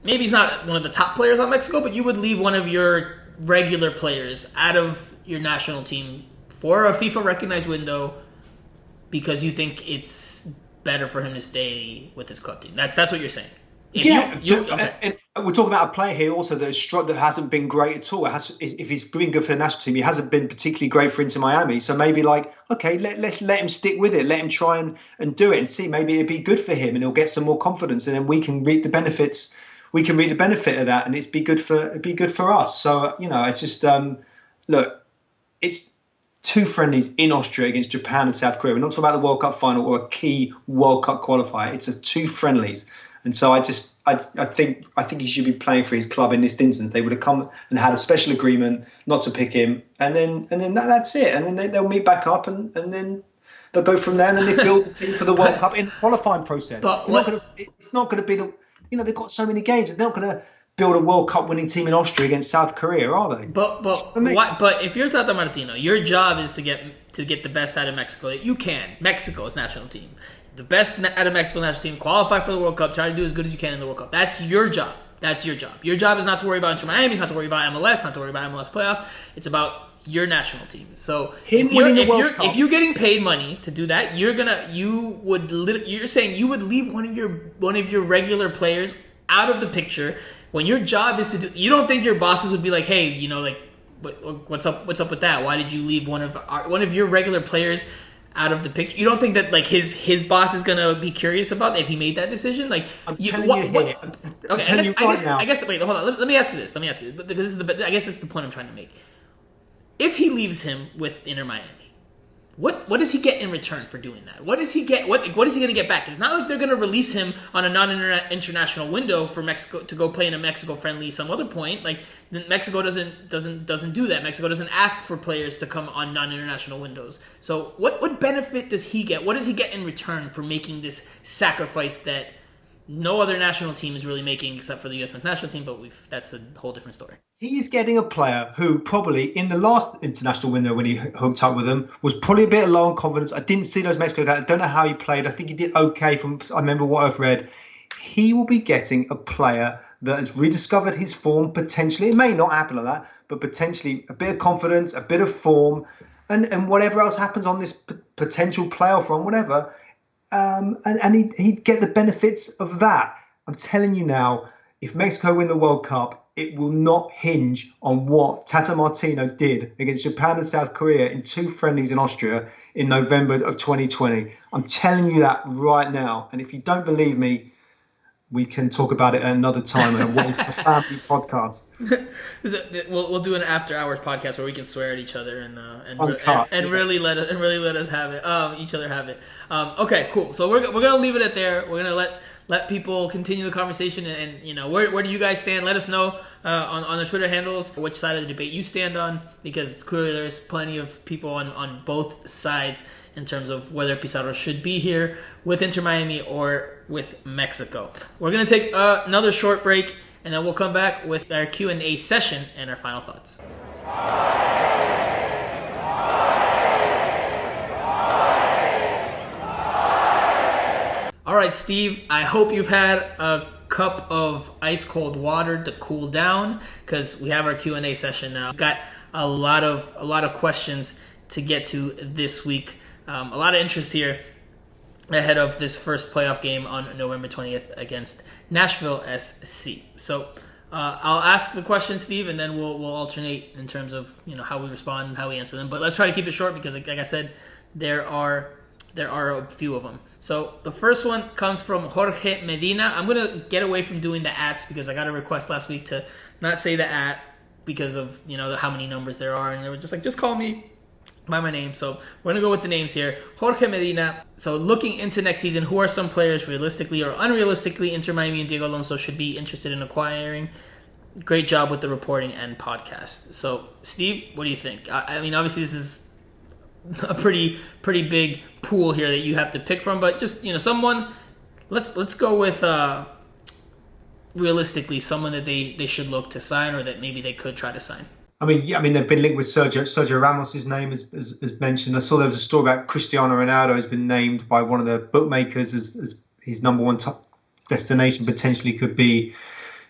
A: Maybe he's not one of the top players on Mexico, but you would leave one of your regular players out of your national team for a FIFA recognized window because you think it's better for him to stay with his club team. That's what you're saying.
B: And we're talking about a player here also that hasn't been great at all. If he's been good for the national team, he hasn't been particularly great for Inter Miami. So maybe okay, let's let him stick with it. Let him try and do it and see. Maybe it'd be good for him and he'll get some more confidence, and then we can reap the benefits. We can reap the benefit of that, and it'd be good for us. So it's just look, it's two friendlies in Austria against Japan and South Korea. We're not talking about the World Cup final or a key World Cup qualifier. It's two friendlies. And so I think he should be playing for his club in this instance. They would have come and had a special agreement not to pick him, and then that's it. And then they'll meet back up, and then they'll go from there. And then they build the team for the World Cup in the qualifying process. It's not going to be they've got so many games. They're not going to build a World Cup winning team in Austria against South Korea, are they?
A: But if you're Tata Martino, your job is to get the best out of Mexico that you can. Mexico's national team. The best out of Mexico's national team, qualify for the World Cup, try to do as good as you can in the World Cup. That's your job. Your job is not to worry about Inter Miami, it's not to worry about MLS, not to worry about MLS playoffs. It's about your national team. So if you're getting paid money to do that, you're saying you would leave one of your regular players out of the picture when your job is to do. You don't think your bosses would be like, hey, what's up with that? Why did you leave one of your regular players out of the picture? You don't think that like his boss is gonna be curious about if he made that decision? Like,
B: I'm telling you here.
A: I guess. Wait, hold on. Let me ask you this. Because this is I guess this is the point I'm trying to make. If he leaves him with Inter Miami, what does he get in return for doing that? What does he get? What is he going to get back? It's not like they're going to release him on a non-international window for Mexico to go play in a Mexico friendly some other point. Like Mexico doesn't do that. Mexico doesn't ask for players to come on non-international windows. So what benefit does he get? What does he get in return for making this sacrifice that no other national team is really making except for the U.S. men's national team? But that's a whole different story.
B: He is getting a player who probably in the last international window when he hooked up with them was probably a bit low on confidence. I didn't see those Mexico guys. I don't know how he played. I think he did okay I remember what I've read. He will be getting a player that has rediscovered his form potentially. It may not happen like that, but potentially a bit of confidence, a bit of form, and whatever else happens on this potential playoff run, whatever. And he'd get the benefits of that. I'm telling you now, if Mexico win the World Cup, it will not hinge on what Tata Martino did against Japan and South Korea in 2 friendlies in Austria in November of 2020. I'm telling you that right now. And if you don't believe me, we can talk about it at another time in a family podcast.
A: We'll do an after hours podcast where we can swear at each other and really let us have it. Each other have it. Okay, cool. So we're gonna leave it at there. We're gonna let people continue the conversation and where do you guys stand? Let us know on the Twitter handles which side of the debate you stand on, because it's clearly there's plenty of people on both sides in terms of whether Pizarro should be here with Inter Miami or with Mexico. We're going to take another short break, and then we'll come back with our Q&A session and our final thoughts. All right, Steve, I hope you've had a cup of ice-cold water to cool down, because we have our Q&A session now. We've got a lot of questions to get to this week. A lot of interest here ahead of this first playoff game on November 20th against Nashville SC. So I'll ask the question, Steve, and then we'll alternate in terms of how we respond and how we answer them. But let's try to keep it short because, like I said, there are a few of them. So the first one comes from Jorge Medina. I'm going to get away from doing the ats because I got a request last week to not say the at because of how many numbers there are, and they were just like, just call me by my name. So we're going to go with the names here. Jorge Medina. So looking into next season, who are some players realistically or unrealistically Inter Miami and Diego Alonso should be interested in acquiring? Great job with the reporting and podcast. So Steve, what do you think? I mean, obviously this is a pretty big pool here that you have to pick from, but just someone. Let's go with realistically someone that they should look to sign or that maybe they could try to sign.
B: I mean, they've been linked with Sergio Ramos' name is mentioned. I saw there was a story about Cristiano Ronaldo has been named by one of the bookmakers as his number one destination potentially could be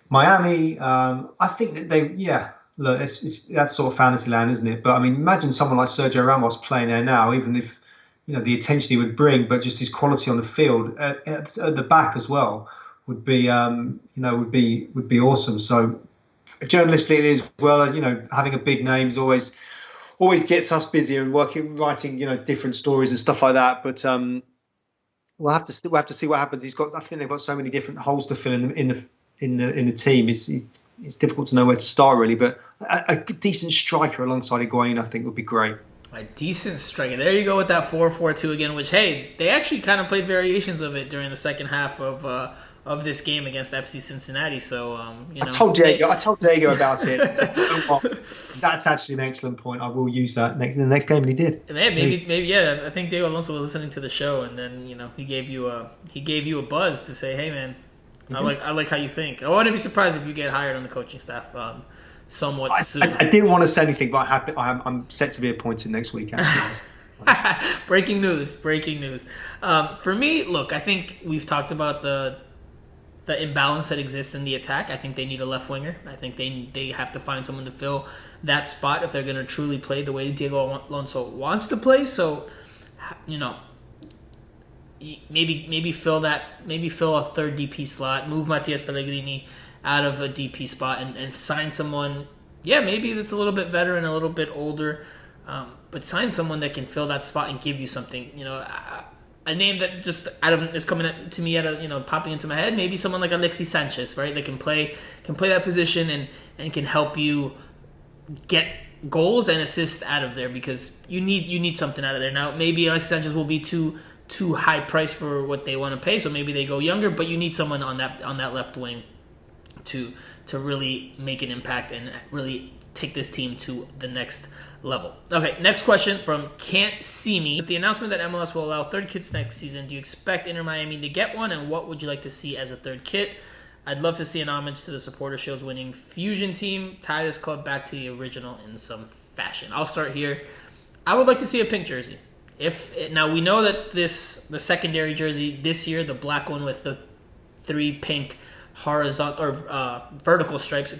B: Miami. I think that look, it's that's sort of fantasy land, isn't it? But I mean, imagine someone like Sergio Ramos playing there now, even if the attention he would bring, but just his quality on the field at the back as well would be would be awesome. So journalistically as well, having a big name is always gets us busy and writing different stories and stuff like that. But we'll have to see what happens. I think they've got so many different holes to fill in the team. It's difficult to know where to start really. But a decent striker alongside Higuain, I think, would be great. A
A: decent striker. There you go with that 4-4-2 again. Which they actually kind of played variations of it during the second half of this game against FC Cincinnati. So
B: I told Diego about it. That's actually an excellent point. I will use that in the next game, and he did.
A: And maybe I think Diego Alonso was listening to the show, and then he gave you a buzz to say, "Hey man, I like how you think." I wouldn't be surprised if you get hired on the coaching staff somewhat soon.
B: I didn't want to say anything, but I'm set to be appointed next week.
A: Breaking news. For me, look, I think we've talked about the imbalance that exists in the attack. I think they need a left winger. I think they have to find someone to fill that spot if they're going to truly play the way Diego Alonso wants to play. So, maybe fill a third DP slot, move Matias Pellegrini out of a DP spot and sign someone, maybe that's a little bit better and a little bit older. but sign someone that can fill that spot and give you something. A name that just is coming to me popping into my head. Maybe someone like Alexis Sanchez, right? That can play that position and can help you get goals and assists out of there, because you need something out of there. Now, maybe Alexis Sanchez will be too high price for what they want to pay, so maybe they go younger. But you need someone on that left wing to really make an impact and really take this team to the next level. Okay, next question from Can't See Me. With the announcement that MLS will allow third kits next season, do you expect Inter Miami to get one, and what would you like to see as a third kit? I'd love to see an homage to the Supporter Shield's winning Fusion team, tie this club back to the original in some fashion. I'll start here. I would like to see a pink jersey. Now we know that the secondary jersey this year, the black one with the 3 pink horizontal or vertical stripes,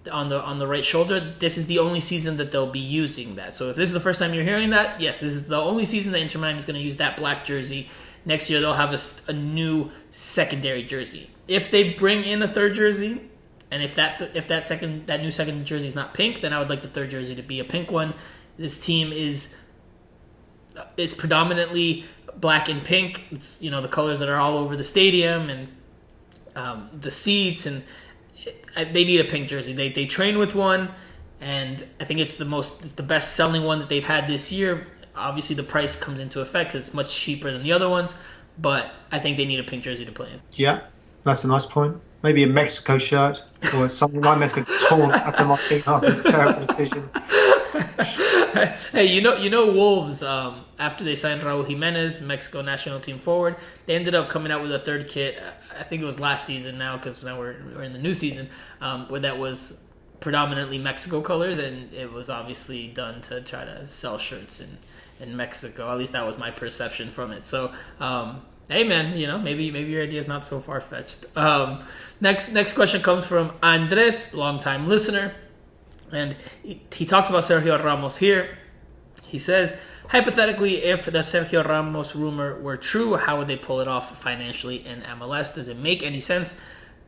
A: on the right shoulder, this is the only season that they'll be using that. So if this is the first time you're hearing that, yes, this is the only season that Inter Miami is going to use that black jersey. Next year they'll have a new secondary jersey. If they bring in a third jersey, and if that new second jersey is not pink, then I would like the third jersey to be a pink one. This team is predominantly black and pink. It's the colors that are all over the stadium and the seats, and they need a pink jersey. They train with one, and I think it's the best selling one that they've had this year. Obviously, the price comes into effect because it's much cheaper than the other ones, but I think they need a pink jersey to play in.
B: Yeah, that's a nice point. Maybe a Mexico shirt or something like Mexico torn out of my team after a terrible decision.
A: Hey, Wolves, after they signed Raul Jimenez, Mexico national team forward, they ended up coming out with a third kit. I think it was last season now, because now we're in the new season, where that was predominantly Mexico colors, and it was obviously done to try to sell shirts in Mexico. At least that was my perception from it. So, hey man, maybe your idea is not so far-fetched. Next question comes from Andres, longtime listener. And he talks about Sergio Ramos here. He says, hypothetically, if the Sergio Ramos rumor were true, how would they pull it off financially in MLS? Does it make any sense?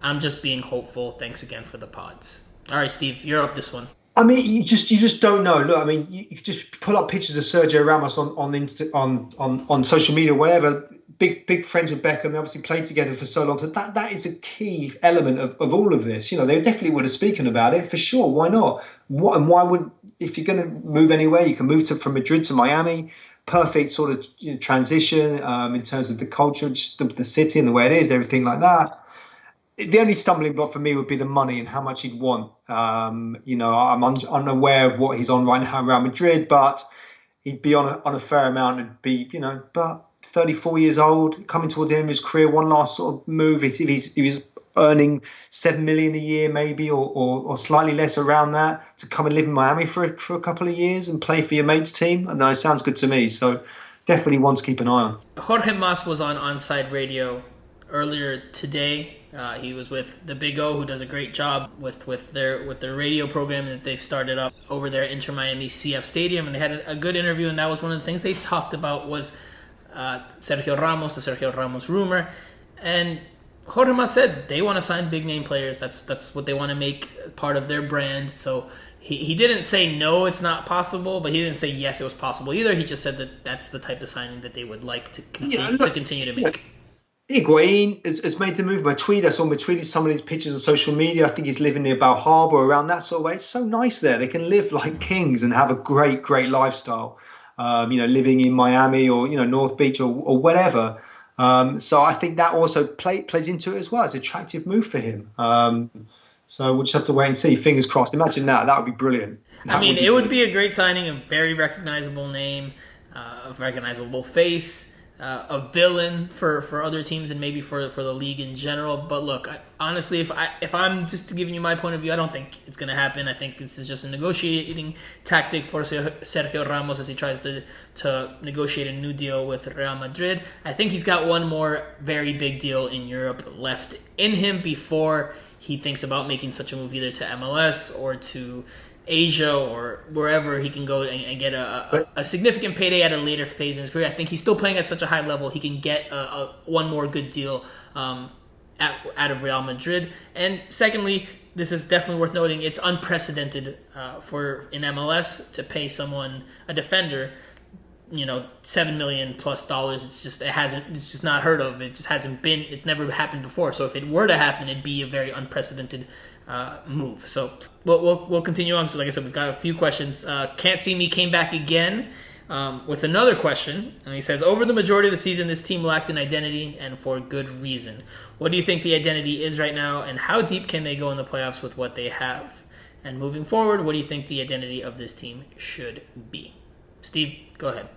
A: I'm just being hopeful. Thanks again for the pods. All right, Steve, you're up this one.
B: I mean, you just don't know. Look, I mean, you just pull up pictures of Sergio Ramos on social media, whatever. Big friends with Beckham. They obviously played together for so long. So that is a key element of all of this. They definitely would have spoken about it for sure. Why not? Why would, if you're going to move anywhere, you can move from Madrid to Miami. Perfect sort of transition in terms of the culture, just the city and the way it is, everything like that. The only stumbling block for me would be the money and how much he'd want. I'm unaware of what he's on right now in Real Madrid, but he'd be on a fair amount and be, but 34 years old, coming towards the end of his career, one last sort of move. If he's earning $7 million a year, maybe, or slightly less around that, to come and live in Miami for a couple of years and play for your mate's team, and it sounds good to me. So definitely one to keep an eye on.
A: Jorge Mas was on Onside Radio earlier today. He was with the Big O, who does a great job with their radio program that they've started up over there at Inter Miami CF Stadium, and they had a good interview, and that was one of the things they talked about was Sergio Ramos, the Sergio Ramos rumor, and Jorge Mas said they want to sign big name players. That's what they want to make part of their brand. So he didn't say no, it's not possible, but he didn't say yes, it was possible either. He just said that that's the type of signing that they would like to continue to make.
B: Higuain has made the move. I saw him tweeted some of his pictures on social media. I think he's living near Bal Harbour, around that sort of way. It's so nice there. They can live like kings and have a great lifestyle. Living in Miami or North Beach or whatever. So I think that also plays into it as well. It's an attractive move for him. So we'll just have to wait and see. Fingers crossed. Imagine that. That would be brilliant.
A: It would be a great signing. A very recognizable name, a recognizable face. A villain for other teams and maybe for the league in general. But look, honestly, if I'm just giving you my point of view, I don't think it's going to happen. I think this is just a negotiating tactic for Sergio Ramos as he tries to negotiate a new deal with Real Madrid. I think he's got one more very big deal in Europe left in him before he thinks about making such a move either to MLS or to Asia or wherever he can go and get a significant payday at a later phase in his career. I think he's still playing at such a high level. He can get one more good deal out of Real Madrid. And secondly, this is definitely worth noting. It's unprecedented for in MLS to pay someone, a defender, $7 million plus. It's just not heard of. It just hasn't been. It's never happened before. So if it were to happen, it'd be a very unprecedented move. So we'll continue on. So like I said, we've got a few questions. Can't See Me came back again with another question, and he says, over the majority of the season, this team lacked an identity, and for good reason. What do you think the identity is right now, and how deep can they go in the playoffs with what they have? And moving forward, what do you think the identity of this team should be? Steve, go ahead.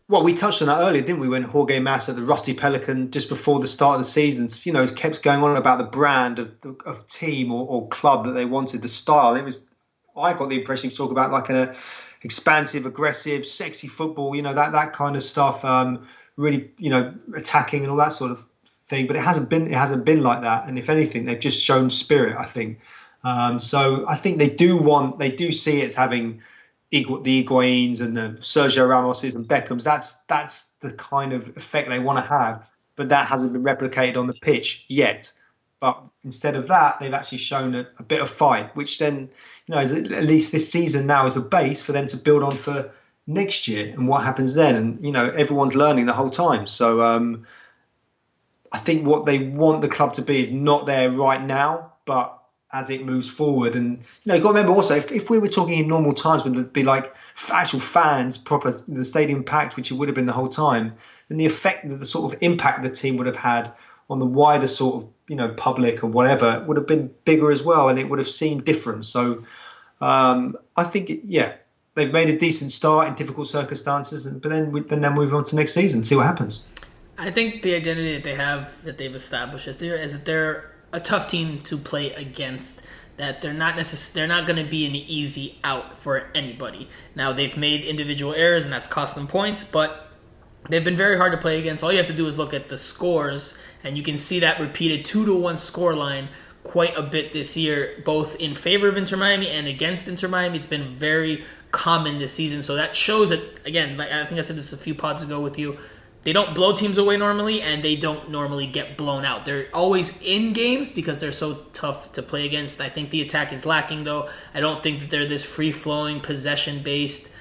B: Well, we touched on that earlier, didn't we, when Jorge Massa, the Rusty Pelican, just before the start of the season, kept going on about the brand of team or club that they wanted, the style. I got the impression he talked about like an expansive, aggressive, sexy football, that kind of stuff, really, attacking and all that sort of thing. But it hasn't been like that. And if anything, they've just shown spirit, I think. So I think they do see it as having the Higuains and the Sergio Ramoses and Beckhams. That's the kind of effect they want to have, but that hasn't been replicated on the pitch yet. But instead of that, they've actually shown a bit of fight, which then, is at least this season now is a base for them to build on for next year and what happens then. And, everyone's learning the whole time. So I think what they want the club to be is not there right now, but as it moves forward. And, you've got to remember also, if we were talking in normal times when there'd be like actual fans, proper, the stadium packed, which it would have been the whole time, then the effect, the sort of impact the team would have had on the wider sort of, public or whatever would have been bigger as well. And it would have seemed different. So I think, they've made a decent start in difficult circumstances, but then they'll move on to next season, see what happens.
A: I think the identity that they have, that they've established is that they're a tough team to play against, that they're not going to be an easy out for anybody. Now, they've made individual errors, and that's cost them points, but they've been very hard to play against. All you have to do is look at the scores, and you can see that repeated 2-1 scoreline quite a bit this year, both in favor of Inter Miami and against Inter Miami. It's been very common this season, so that shows that, again, like I think I said this a few pods ago with you, they don't blow teams away normally, and they don't normally get blown out. They're always in games because they're so tough to play against. I think the attack is lacking, though. I don't think that they're this free-flowing, possession-based,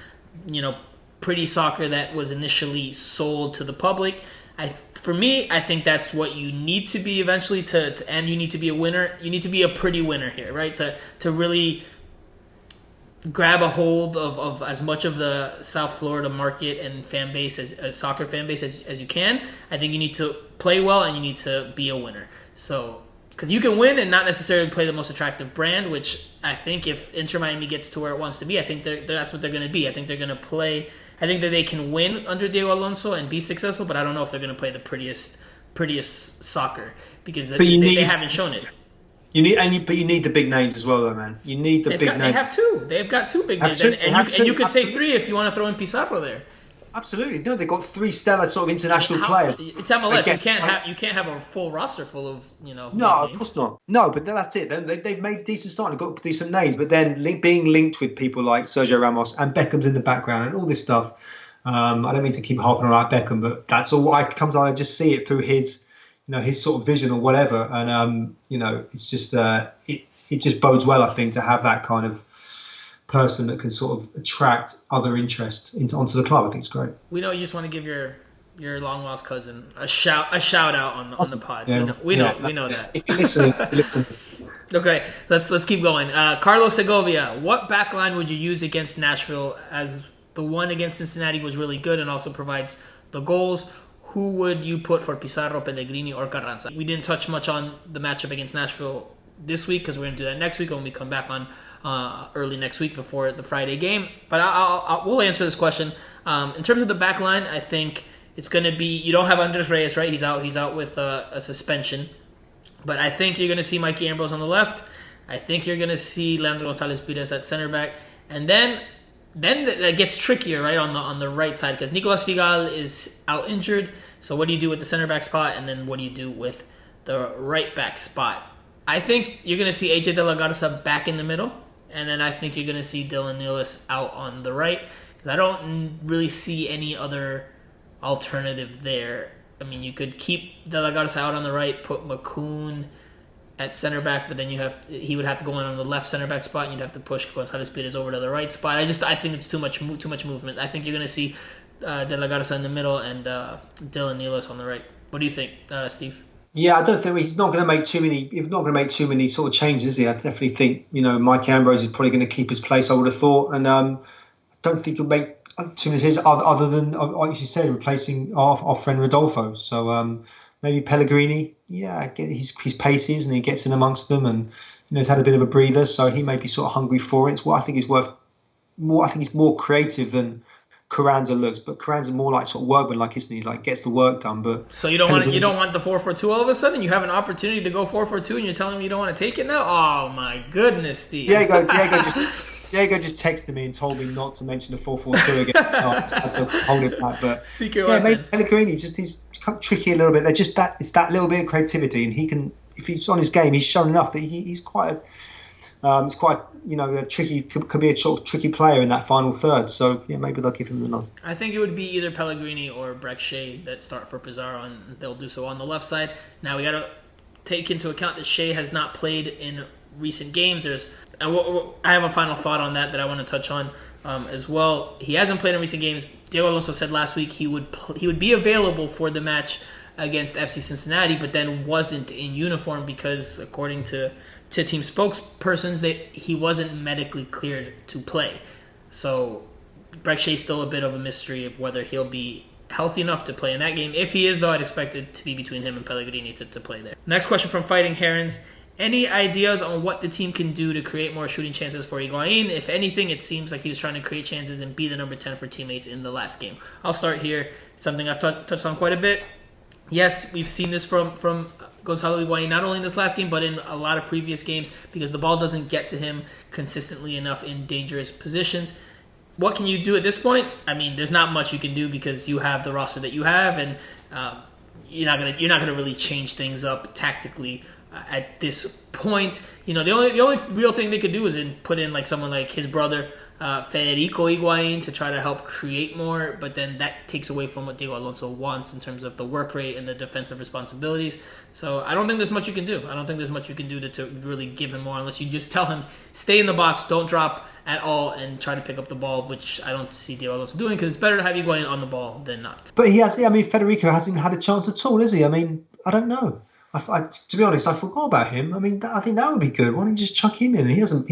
A: pretty soccer that was initially sold to the public. For me, I think that's what you need to be eventually and you need to be a winner. You need to be a pretty winner here, right? To really grab a hold of as much of the South Florida market and fan base, as soccer fan base as you can. I think you need to play well and you need to be a winner. So, because you can win and not necessarily play the most attractive brand, which I think if Inter Miami gets to where it wants to be, I think that's what they're going to be. I think they're going to play. I think that they can win under Diego Alonso and be successful, but I don't know if they're going to play the prettiest soccer because they haven't shown it.
B: But you need the big names as well, though, man. You need the big names. They have two.
A: They've got two big names, and you could say three if you want to throw in Pizarro there.
B: Absolutely, no. They've got three stellar sort of international players.
A: It's MLS. You can't have a full roster full of
B: No, of course not. No, but that's it. They've made decent start. They've got decent names, but then being linked with people like Sergio Ramos and Beckham's in the background and all this stuff. I don't mean to keep harping on about Beckham, but that's all. I just see it through his sort of vision or whatever, and it's just it just bodes well, I think, to have that kind of person that can sort of attract other interest onto the club. I think it's great.
A: We know you just want to give your long lost cousin a shout out on the pod. Yeah, we know that.
B: If you listen.
A: Okay, let's keep going. Carlos Segovia, what back line would you use against Nashville, as the one against Cincinnati was really good and also provides the goals? Who would you put for Pizarro, Pellegrini, or Carranza? We didn't touch much on the matchup against Nashville this week because we're going to do that next week when we come back on early next week before the Friday game. But we'll answer this question. In terms of the back line, I think it's going to be, you don't have Andres Reyes, right? He's out with a suspension. But I think you're going to see Mikey Ambrose on the left. I think you're going to see Leandro Gonzalez-Pires at center back. And then that gets trickier, right, on the right side, because Nicolas Figal is out injured. So what do you do with the center back spot, and then what do you do with the right back spot? I think you're going to see AJ De La Garza back in the middle, and then I think you're going to see Dylan Nealis out on the right, because I don't really see any other alternative there. I mean, you could keep De La Garza out on the right, put McCoon at center back, but then he would have to go in on the left center back spot, and you'd have to push Gonzalez Pires over to the right spot. I think it's too much movement. I think you're going to see De La Garza in the middle and Dylan Nealis on the right. What do you think, Steve?
B: Yeah, I don't think he's not going to make too many sort of changes, is he? I definitely think Mike Ambrose is probably going to keep his place, I would have thought, and I don't think he'll make too many changes other than, like you said, replacing our friend Rodolfo. So maybe Pellegrini. Yeah, he's paces and he gets in amongst them, and he's had a bit of a breather, so he may be sort of hungry for it. It's what I think he's worth more. I think he's more creative than Carranza looks, but Carranza more like sort of workman-like, isn't he? Like gets the work done. But
A: so you don't want the 4-4-2 all of a sudden? You have an opportunity to go 4-4-2, and you're telling me you don't want to take it now? Oh my goodness, Steve! Diego
B: just texted me and told me not to mention the 4-4-2 again. I had to hold it back, but maybe Pellegrini he's tricky a little bit. It's that little bit of creativity, and he can, if he's on his game, he's shown enough that he's quite a tricky, could be a sort of tricky player in that final third. So maybe they'll give him the nod.
A: I think it would be either Pellegrini or Breck Shea that start for Pizarro, and they'll do so on the left side. Now we got to take into account that Shea has not played in recent games. I have a final thought on that I want to touch on as well. He hasn't played in recent games. Diego Alonso said last week he would be available for the match against FC Cincinnati, but then wasn't in uniform because, according to team spokespersons, he wasn't medically cleared to play. So Breck Shea's still a bit of a mystery of whether he'll be healthy enough to play in that game. If he is, though, I'd expect it to be between him and Pellegrini to play there. Next question from Fighting Herons. Any ideas on what the team can do to create more shooting chances for Higuain? If anything, it seems like he was trying to create chances and be the number 10 for teammates in the last game. I'll start here. Something I've touched on quite a bit. Yes, we've seen this from Gonzalo Higuain, not only in this last game, but in a lot of previous games, because the ball doesn't get to him consistently enough in dangerous positions. What can you do at this point? I mean, there's not much you can do because you have the roster that you have, and you're not gonna really change things up tactically at this point. The only real thing they could do is put in like someone like his brother Federico Higuain to try to help create more, but then that takes away from what Diego Alonso wants in terms of the work rate and the defensive responsibilities. So I don't think there's much you can do. I don't think there's much you can do to really give him more, unless you just tell him, stay in the box, don't drop at all, and try to pick up the ball, which I don't see Diego Alonso doing, because it's better to have Higuain on the ball than not.
B: But Federico hasn't had a chance at all, is he? I mean, I don't know. To be honest, I forgot about him. I mean, I think that would be good. Why don't you just chuck him in? He hasn't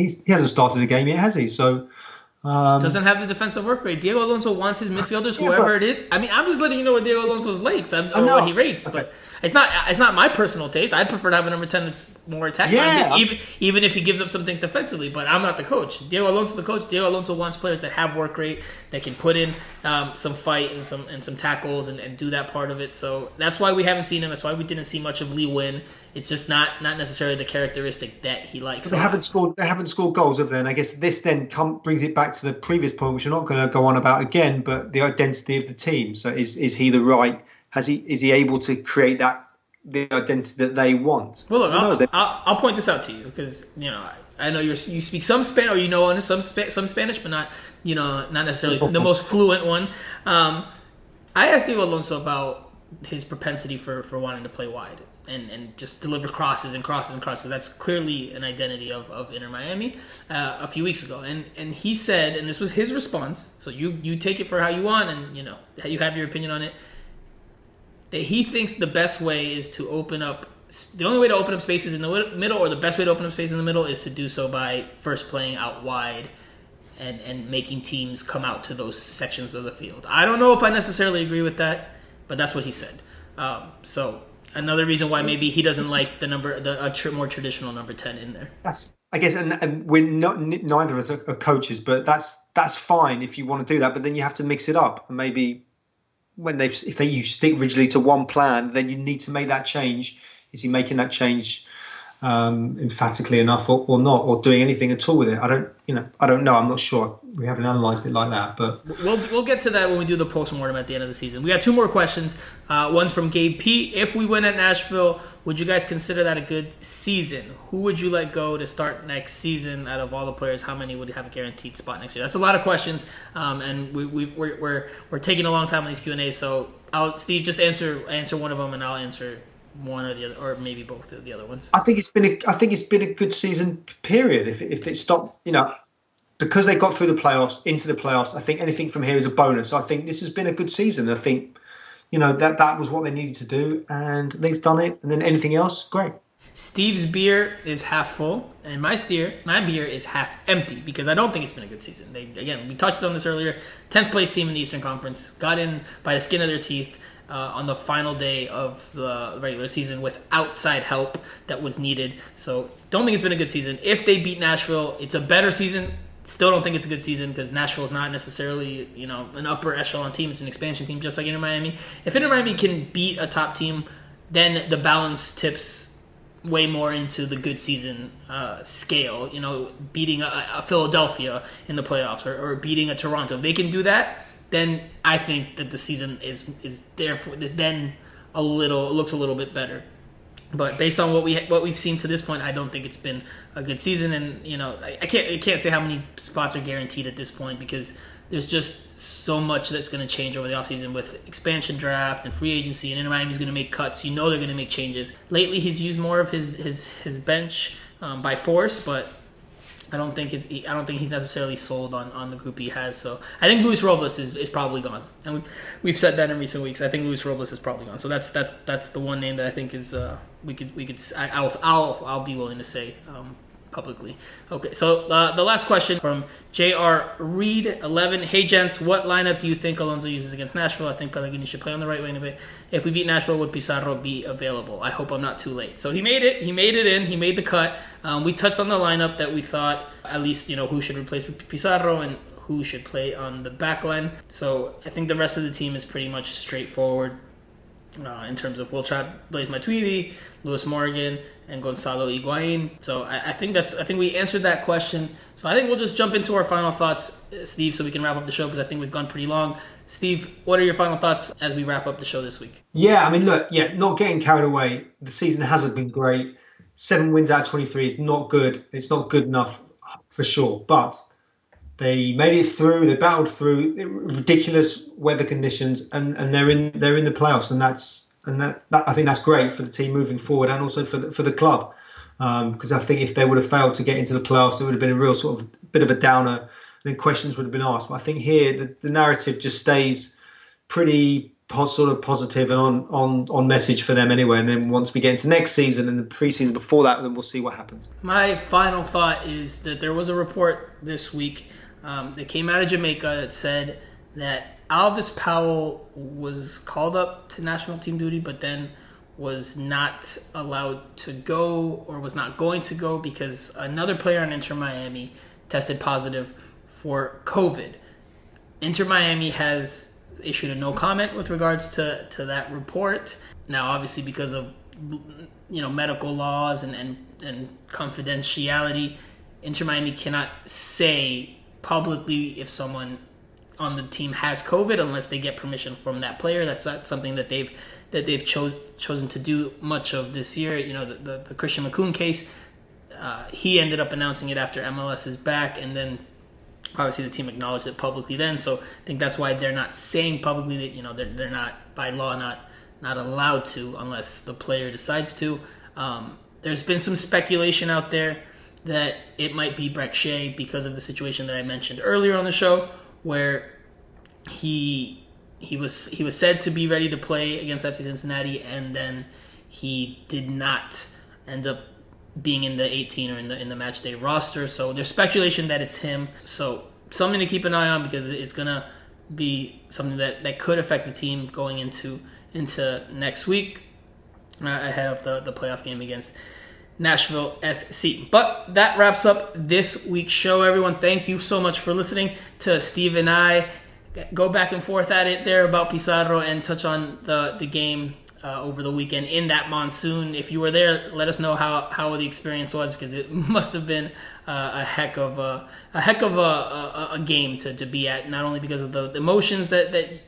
B: started a game yet, has he? So
A: doesn't have the defensive work rate. Diego Alonso wants his midfielders, whoever it is. I mean, I'm just letting you know what Diego Alonso's likes or what he rates. Okay. But it's not my personal taste. I prefer to have a number 10 that's more attacking, even if he gives up some things defensively. But I'm not the coach. Diego Alonso's the coach. Diego Alonso wants players that have work rate, that can put in some fight and some tackles and do that part of it. So that's why we haven't seen him. That's why we didn't see much of Lee Win. It's just not necessarily the characteristic that he likes.
B: But they haven't scored goals, have they? And I guess this then brings it back to the previous point, which we're not going to go on about again. But the identity of the team. So is he the right? Is he able to create the identity that they want?
A: Well, look, I'll point this out to you because I know you speak some Spanish, or some Spanish, but not necessarily the most fluent one. I asked Diego Alonso about his propensity for wanting to play wide and just deliver crosses and crosses and crosses. That's clearly an identity of Inter Miami a few weeks ago, and he said, and this was his response. So you take it for how you want, and you have your opinion on it. That he thinks the best way is to open up. The only way to open up spaces in the middle, or the best way to open up spaces in the middle, is to do so by first playing out wide and making teams come out to those sections of the field. I don't know if I necessarily agree with that, but that's what he said. So another reason why maybe he doesn't like a more traditional number 10 in there. That's,
B: I guess, and we're not, neither of us are coaches, but that's fine if you want to do that. But then you have to mix it up, and maybe if you stick rigidly to one plan, then you need to make that change. Is he making that change emphatically enough, or not, or doing anything at all with it? I don't know. I'm not sure. We haven't analysed it like that, but
A: we'll get to that when we do the postmortem at the end of the season. We got two more questions. One's from Gabe P. If we win at Nashville, would you guys consider that a good season? Who would you let go to start next season out of all the players? How many would have a guaranteed spot next year? That's a lot of questions, and we're taking a long time on these Q&As. So Steve, just answer one of them, and I'll answer one or the other, or maybe both of the other ones.
B: I think it's been a good season. Period. If it stopped, because they got through the playoffs, into the playoffs, I think anything from here is a bonus. I think this has been a good season. I think, that was what they needed to do, and they've done it. And then anything else, great.
A: Steve's beer is half full, and my beer is half empty because I don't think it's been a good season. We touched on this earlier. 10th place team in the Eastern Conference got in by the skin of their teeth on the final day of the regular season with outside help that was needed. So don't think it's been a good season. If they beat Nashville, it's a better season. Still don't think it's a good season because Nashville is not necessarily an upper echelon team. It's an expansion team just like Inter Miami. If Inter Miami can beat a top team, then the balance tips way more into the good season scale, beating a Philadelphia in the playoffs or beating a Toronto. If they can do that, then I think that the season is therefore this then looks a little bit better. But based on what we've seen to this point, I don't think it's been a good season, and I can't say how many spots are guaranteed at this point because there's just so much that's going to change over the offseason with expansion draft and free agency, and Inter Miami's going to make cuts. They're going to make changes. Lately, he's used more of his bench by force, but I don't think he's necessarily sold on the group he has. So I think Luis Robles is probably gone, and we've said that in recent weeks. I think Luis Robles is probably gone. So that's the one name that I think is I'll be willing to say publicly. Okay, so the last question from J.R. Reed 11. Hey gents, what lineup do you think Alonso uses against Nashville? I think Pellegrini should play on the right wing a bit. If we beat Nashville, would Pizarro be available? I hope I'm not too late. So he made it in. He made the cut. We touched on the lineup that we thought at least who should replace Pizarro and who should play on the back line. So I think the rest of the team is pretty much straightforward. In terms of Wilchad, Blaise Matuidi, Lewis Morgan, and Gonzalo Higuain. So I think we answered that question. So I think we'll just jump into our final thoughts, Steve, so we can wrap up the show because I think we've gone pretty long. Steve, what are your final thoughts as we wrap up the show this week?
B: Yeah, not getting carried away. The season hasn't been great. 7 wins out of 23 is not good. It's not good enough for sure, but they made it through. They battled through ridiculous weather conditions, and they're in the playoffs, and that I think that's great for the team moving forward, and also for the club, because I think if they would have failed to get into the playoffs, it would have been a real sort of bit of a downer, and then questions would have been asked. But I think here the narrative just stays pretty sort of positive and on message for them anyway. And then once we get into next season and the preseason before that, then we'll see what happens.
A: My final thought is that there was a report this week that came out of Jamaica that said that Alvis Powell was called up to national team duty, but then was not allowed to go or was not going to go because another player on Inter Miami tested positive for COVID. Inter Miami has issued a no comment with regards to that report. Now, obviously, because of medical laws and confidentiality, Inter Miami cannot say publicly if someone on the team has COVID unless they get permission from that player. That's not something that they've chosen to do much of this year. The Christian McCoon case, he ended up announcing it after MLS is back, and then obviously the team acknowledged it publicly then. So I think that's why they're not saying publicly that they're not by law not allowed to unless the player decides to. There's been some speculation out there that it might be Brek Shea because of the situation that I mentioned earlier on the show, where he was said to be ready to play against FC Cincinnati, and then he did not end up being in the 18 or in the match day roster. So there's speculation that it's him. So something to keep an eye on because it's gonna be something that could affect the team going into next week ahead of the playoff game against Nashville SC. But that wraps up this week's show, everyone. Thank you so much for listening to Steve and I go back and forth at it there about Pizarro and touch on the game over the weekend in that monsoon. If you were there, let us know how the experience was, because it must have been a heck of a game to be at, not only because of the emotions that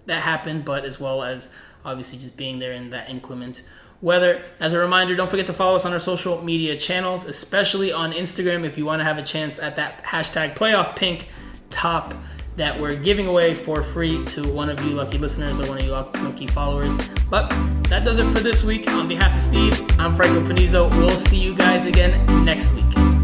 A: happened, but as well as obviously just being there in that inclement weather. As a reminder, don't forget to follow us on our social media channels, especially on Instagram if you want to have a chance at that hashtag playoff pink top that we're giving away for free to one of you lucky listeners or one of you lucky followers. But that does it for this week. On behalf of Steve, I'm Franco Panizo. We'll see you guys again next week.